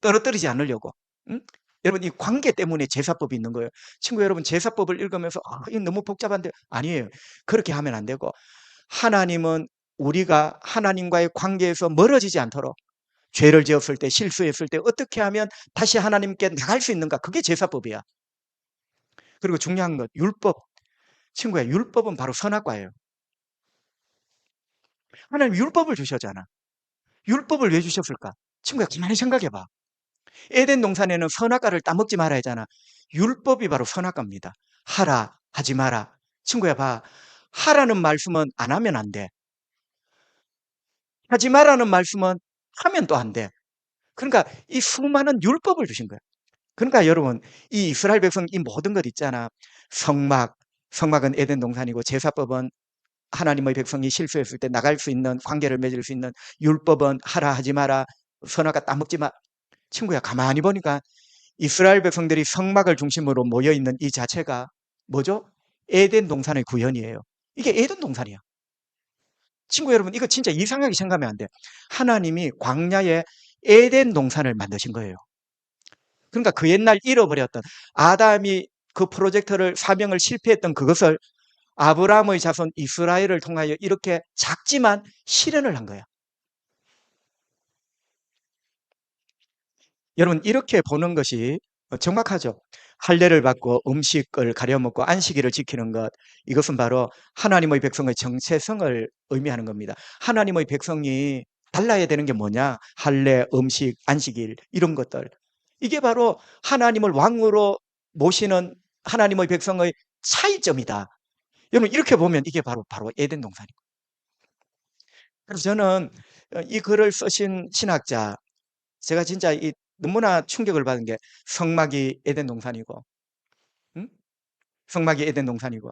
떨어뜨리지 않으려고. 응? 여러분, 이 관계 때문에 제사법이 있는 거예요. 친구 여러분, 제사법을 읽으면서 이거 너무 복잡한데 아니에요. 그렇게 하면 안 되고 하나님은 우리가 하나님과의 관계에서 멀어지지 않도록 죄를 지었을 때 실수했을 때 어떻게 하면 다시 하나님께 나갈 수 있는가? 그게 제사법이야. 그리고 중요한 것 율법. 친구야, 율법은 바로 선악과예요. 하나님 율법을 주셨잖아. 율법을 왜 주셨을까? 친구야, 가만히 생각해봐. 에덴 동산에는 선악과를 따먹지 마라 했잖아. 율법이 바로 선악과입니다. 하라, 하지 마라. 친구야, 봐. 하라는 말씀은 안 하면 안 돼. 하지 마라는 말씀은 하면 또 안 돼. 그러니까 이 수많은 율법을 주신 거야. 그러니까 여러분, 이 이스라엘 백성 이 모든 것 있잖아. 성막은 에덴 동산이고 제사법은 하나님의 백성이 실수했을 때 나갈 수 있는 관계를 맺을 수 있는 율법은 하라 하지 마라 선악과 따먹지 마. 친구야, 가만히 보니까 이스라엘 백성들이 성막을 중심으로 모여있는 이 자체가 뭐죠? 에덴 동산의 구현이에요. 이게 에덴 동산이야. 친구 여러분, 이거 진짜 이상하게 생각하면 안 돼. 하나님이 광야에 에덴 동산을 만드신 거예요. 그러니까 그 옛날 잃어버렸던 아담이 그 프로젝트를 사명을 실패했던 그것을 아브라함의 자손 이스라엘을 통하여 이렇게 작지만 실현을 한 거야. 여러분, 이렇게 보는 것이 정확하죠. 할례를 받고 음식을 가려 먹고 안식일을 지키는 것, 이것은 바로 하나님의 백성의 정체성을 의미하는 겁니다. 하나님의 백성이 달라야 되는 게 뭐냐? 할례, 음식, 안식일 이런 것들. 이게 바로 하나님을 왕으로 모시는 하나님의 백성의 차이점이다. 여러분, 이렇게 보면 이게 바로 에덴 동산이고. 그래서 저는 이 글을 쓰신 신학자, 제가 진짜 너무나 충격을 받은 게 성막이 에덴 동산이고, 응? 성막이 에덴 동산이고,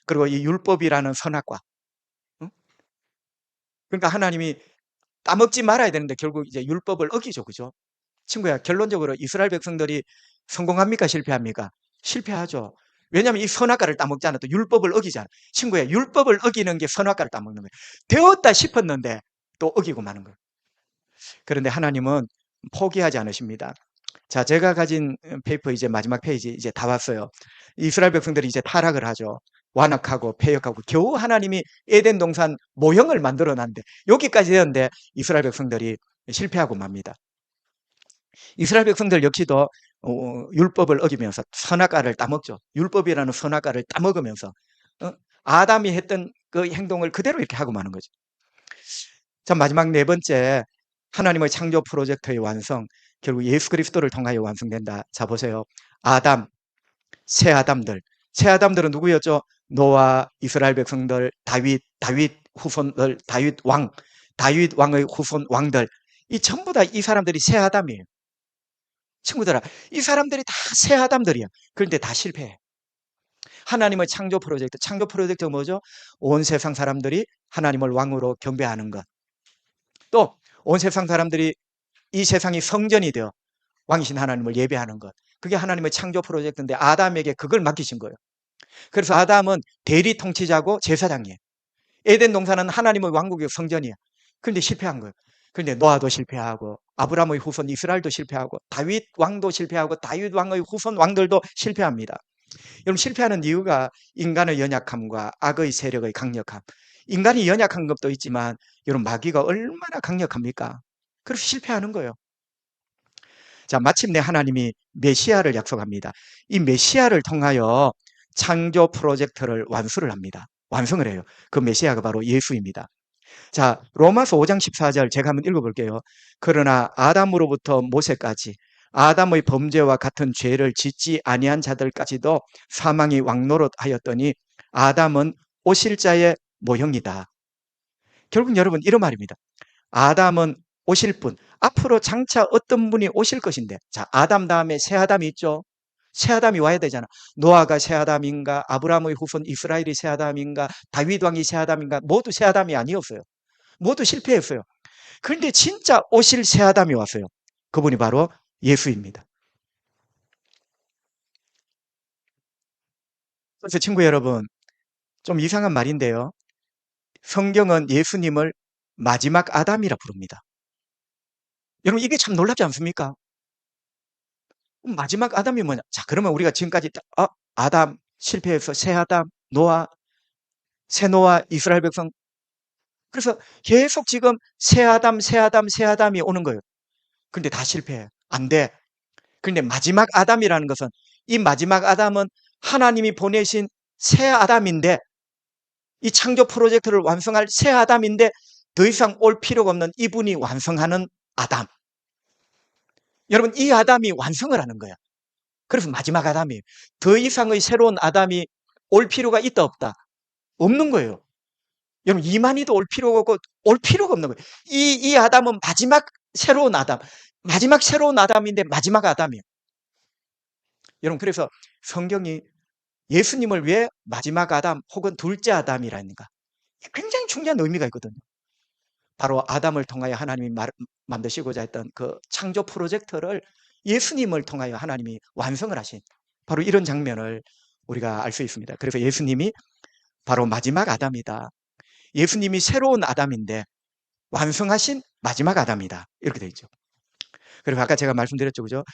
그리고 이 율법이라는 선악과. 응? 그러니까 하나님이 따먹지 말아야 되는데 결국 이제 율법을 어기죠, 그죠? 친구야, 결론적으로 이스라엘 백성들이 성공합니까, 실패합니까? 실패하죠. 왜냐하면 이 선악과를 따먹잖아. 또 율법을 어기잖아. 친구야, 율법을 어기는 게 선악과를 따먹는 거예요. 되었다 싶었는데 또 어기고 마는 거예요. 그런데 하나님은 포기하지 않으십니다. 자, 제가 가진 페이퍼 이제 마지막 페이지 이제 다 왔어요. 이스라엘 백성들이 이제 타락을 하죠. 완악하고 패역하고 겨우 하나님이 에덴 동산 모형을 만들어 놨는데 여기까지 되었는데 이스라엘 백성들이 실패하고 맙니다. 이스라엘 백성들 역시도 율법을 어기면서 선악과를 따먹죠. 율법이라는 선악과를 따먹으면서 아담이 했던 그 행동을 그대로 이렇게 하고 마는 거죠. 자, 마지막 네 번째, 하나님의 창조 프로젝트의 완성, 결국 예수 그리스도를 통하여 완성된다. 자, 보세요. 아담, 새 아담들. 새 아담들은 누구였죠? 노아, 이스라엘 백성들, 다윗 후손들, 다윗 왕의 후손 왕들. 이 전부 다 이 사람들이 새 아담이에요. 친구들아, 이 사람들이 다 새 아담들이야. 그런데 다 실패해. 하나님의 창조 프로젝트가 뭐죠? 온 세상 사람들이 하나님을 왕으로 경배하는 것. 또 온 세상 사람들이 이 세상이 성전이 되어 왕이신 하나님을 예배하는 것. 그게 하나님의 창조 프로젝트인데 아담에게 그걸 맡기신 거예요. 그래서 아담은 대리 통치자고 제사장이에요. 에덴 동산은 하나님의 왕국의 성전이에요. 그런데 실패한 거예요. 그런데 노아도 실패하고 아브라함의 후손 이스라엘도 실패하고 다윗 왕도 실패하고 다윗 왕의 후손 왕들도 실패합니다. 여러분, 실패하는 이유가 인간의 연약함과 악의 세력의 강력함. 인간이 연약한 것도 있지만 여러분, 마귀가 얼마나 강력합니까? 그래서 실패하는 거예요. 자, 마침내 하나님이 메시아를 약속합니다. 이 메시아를 통하여 창조 프로젝트를 완수를 합니다. 완성을 해요. 그 메시아가 바로 예수입니다. 자, 로마서 5장 14절 제가 한번 읽어볼게요. 그러나 아담으로부터 모세까지 아담의 범죄와 같은 죄를 짓지 아니한 자들까지도 사망이 왕노릇하였더니 아담은 오실 자의 모형이다. 결국 여러분, 이런 말입니다. 아담은 오실 분, 앞으로 장차 어떤 분이 오실 것인데, 자, 아담 다음에 새 아담이 있죠. 새 아담이 와야 되잖아. 노아가 새 아담인가, 아브라함의 후손 이스라엘이 새 아담인가, 다윗 왕이 새 아담인가, 모두 새 아담이 아니었어요. 모두 실패했어요. 그런데 진짜 오실 새 아담이 왔어요. 그분이 바로 예수입니다. 그래서 친구 여러분, 좀 이상한 말인데요. 성경은 예수님을 마지막 아담이라 부릅니다. 여러분, 이게 참 놀랍지 않습니까? 마지막 아담이 뭐냐? 자, 그러면 우리가 지금까지 아담 실패해서 새 아담, 노아, 새 노아, 이스라엘 백성. 그래서 계속 지금 새 아담, 새 아담, 새 아담이 오는 거예요. 근데 다 실패해. 안 돼. 그런데 마지막 아담이라는 것은, 이 마지막 아담은 하나님이 보내신 새 아담인데, 이 창조 프로젝트를 완성할 새 아담인데 더 이상 올 필요가 없는 이분이 완성하는 아담. 여러분, 이 아담이 완성을 하는 거야. 그래서 마지막 아담이에요. 더 이상의 새로운 아담이 올 필요가 있다 없다? 없는 거예요. 여러분, 이만희도 올 필요가 없고 올 필요가 없는 거예요. 이 아담은 마지막 새로운 아담, 마지막 새로운 아담인데 마지막 아담이에요. 여러분, 그래서 성경이 예수님을 왜 마지막 아담 혹은 둘째 아담이라는가? 굉장히 중요한 의미가 있거든요. 바로 아담을 통하여 하나님이 만드시고자 했던 그 창조 프로젝트를 예수님을 통하여 하나님이 완성을 하신 바로 이런 장면을 우리가 알 수 있습니다. 그래서 예수님이 바로 마지막 아담이다. 예수님이 새로운 아담인데 완성하신 마지막 아담이다. 이렇게 되어 있죠. 그리고 아까 제가 말씀드렸죠. 그죠?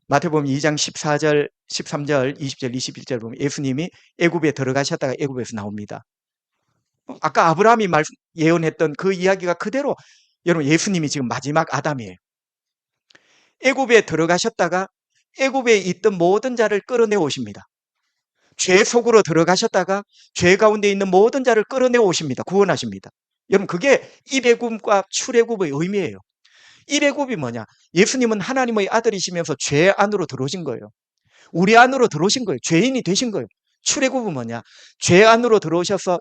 마태복음 2장 14절, 13절, 20절, 21절 보면 예수님이 애굽에 들어가셨다가 애굽에서 나옵니다. 아까 아브라함이 예언했던 그 이야기가 그대로 여러분, 예수님이 지금 마지막 아담이에요. 애굽에 들어가셨다가 애굽에 있던 모든 자를 끌어내 오십니다. 죄 속으로 들어가셨다가 죄 가운데 있는 모든 자를 끌어내 오십니다. 구원하십니다. 여러분, 그게 입애굽과 출애굽의 의미예요. 입애굽이 뭐냐? 예수님은 하나님의 아들이시면서 죄 안으로 들어오신 거예요. 우리 안으로 들어오신 거예요. 죄인이 되신 거예요. 출애굽은 뭐냐? 죄 안으로 들어오셔서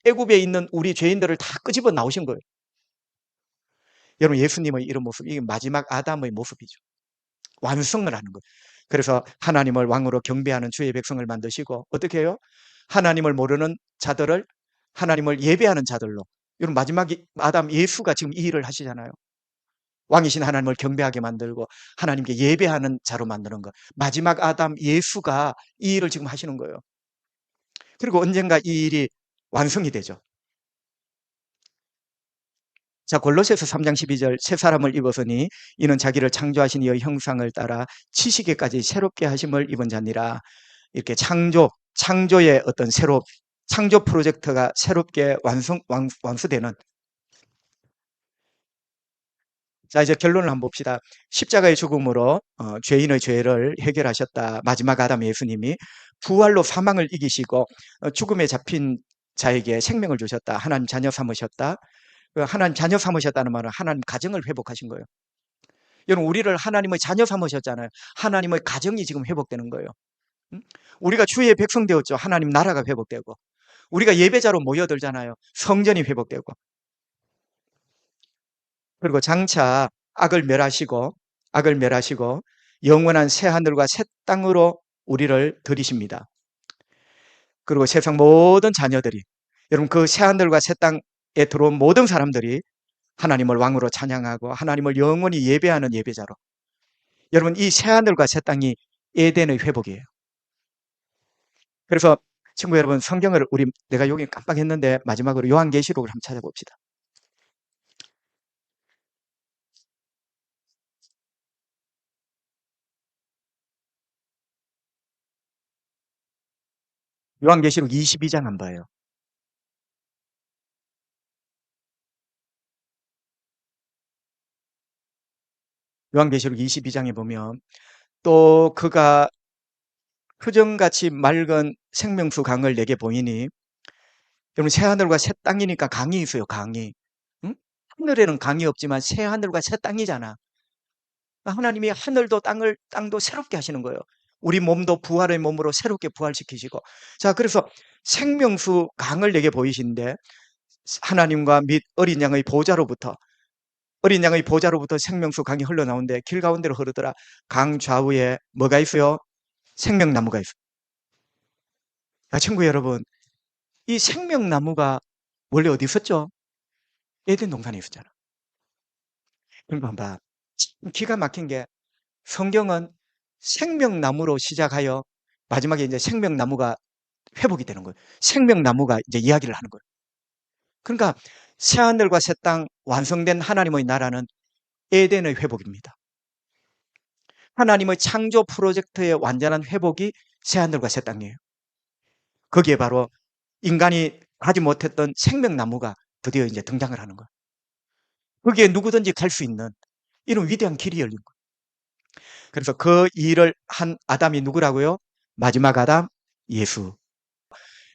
애굽에 있는 우리 죄인들을 다 끄집어 나오신 거예요. 여러분, 예수님의 이런 모습, 이게 마지막 아담의 모습이죠. 완성을 하는 거예요. 그래서 하나님을 왕으로 경배하는 주의 백성을 만드시고 어떻게 해요? 하나님을 모르는 자들을 하나님을 예배하는 자들로. 여러분, 마지막 아담 예수가 지금 이 일을 하시잖아요. 왕이신 하나님을 경배하게 만들고 하나님께 예배하는 자로 만드는 것. 마지막 아담 예수가 이 일을 지금 하시는 거예요. 그리고 언젠가 이 일이 완성이 되죠. 자, 골로새서 3장 12절 새 사람을 입었으니 이는 자기를 창조하신 이의 형상을 따라 지식에까지 새롭게 하심을 입은 자니라. 이렇게 창조의 어떤 창조 프로젝트가 새롭게 완수되는. 자, 이제 결론을 한번 봅시다. 십자가의 죽음으로 죄인의 죄를 해결하셨다. 마지막 아담 예수님이 부활로 사망을 이기시고 죽음에 잡힌 자에게 생명을 주셨다. 하나님 자녀 삼으셨다. 하나님 자녀 삼으셨다는 말은 하나님 가정을 회복하신 거예요. 여러분, 우리를 하나님의 자녀 삼으셨잖아요. 하나님의 가정이 지금 회복되는 거예요. 우리가 주의 백성 되었죠. 하나님 나라가 회복되고, 우리가 예배자로 모여들잖아요. 성전이 회복되고, 그리고 장차 악을 멸하시고 영원한 새 하늘과 새 땅으로 우리를 들이십니다. 그리고 세상 모든 자녀들이, 여러분, 그 새 하늘과 새 땅에 들어온 모든 사람들이 하나님을 왕으로 찬양하고 하나님을 영원히 예배하는 예배자로, 여러분, 이 새 하늘과 새 땅이 에덴의 회복이에요. 그래서 친구 여러분, 성경을 내가 여기 깜빡했는데 마지막으로 요한계시록을 한번 찾아봅시다. 요한계시록 22장 한번 봐요. 요한계시록 22장에 보면 또 그가 표정같이 맑은 생명수 강을 내게 보이니, 여러분, 새하늘과 새 땅이니까 강이 있어요. 강이. 응? 하늘에는 강이 없지만 새하늘과 새 땅이잖아. 하나님이 하늘도 땅도 새롭게 하시는 거예요. 우리 몸도 부활의 몸으로 새롭게 부활시키시고. 자, 그래서 생명수 강을 내게 보이신데, 하나님과 및 어린 양의 보좌로부터 생명수 강이 흘러나오는데 길 가운데로 흐르더라. 강 좌우에 뭐가 있어요? 생명나무가 있어요. 자, 친구 여러분, 이 생명나무가 원래 어디 있었죠? 에덴 동산에 있었잖아. 그러니까 봐. 기가 막힌 게, 성경은 생명나무로 시작하여 마지막에 이제 생명나무가 회복이 되는 거예요. 생명나무가 이제 이야기를 하는 거예요. 그러니까 새하늘과 새 땅 완성된 하나님의 나라는 에덴의 회복입니다. 하나님의 창조 프로젝트의 완전한 회복이 새하늘과 새 땅이에요. 거기에 바로 인간이 하지 못했던 생명나무가 드디어 이제 등장을 하는 거예요. 거기에 누구든지 갈 수 있는 이런 위대한 길이 열린 거예요. 그래서 그 일을 한 아담이 누구라고요? 마지막 아담, 예수.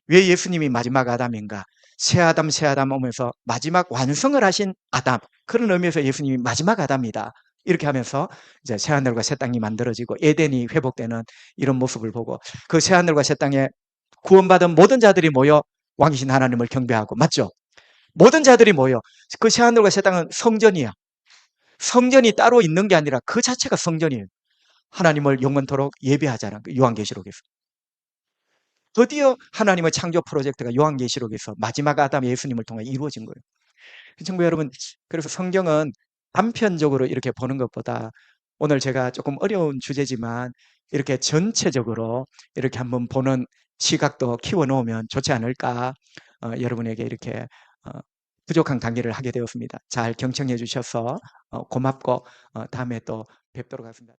왜 예수님이 마지막 아담인가? 새 아담 오면서 마지막 완성을 하신 아담. 그런 의미에서 예수님이 마지막 아담이다. 이렇게 하면서 이제 새 하늘과 새 땅이 만들어지고 에덴이 회복되는 이런 모습을 보고, 그 새 하늘과 새 땅에 구원받은 모든 자들이 모여 왕이신 하나님을 경배하고, 맞죠? 모든 자들이 모여. 그 새 하늘과 새 땅은 성전이야. 성전이 따로 있는 게 아니라 그 자체가 성전이에요. 하나님을 영원토록 예배하자는 요한계시록에서. 드디어 하나님의 창조 프로젝트가 요한계시록에서 마지막 아담 예수님을 통해 이루어진 거예요. 친구 여러분, 그래서 성경은 단편적으로 이렇게 보는 것보다, 오늘 제가 조금 어려운 주제지만 이렇게 전체적으로 이렇게 한번 보는 시각도 키워놓으면 좋지 않을까, 여러분에게 이렇게 부족한 강의를 하게 되었습니다. 잘 경청해 주셔서 고맙고, 다음에 또 뵙도록 하겠습니다.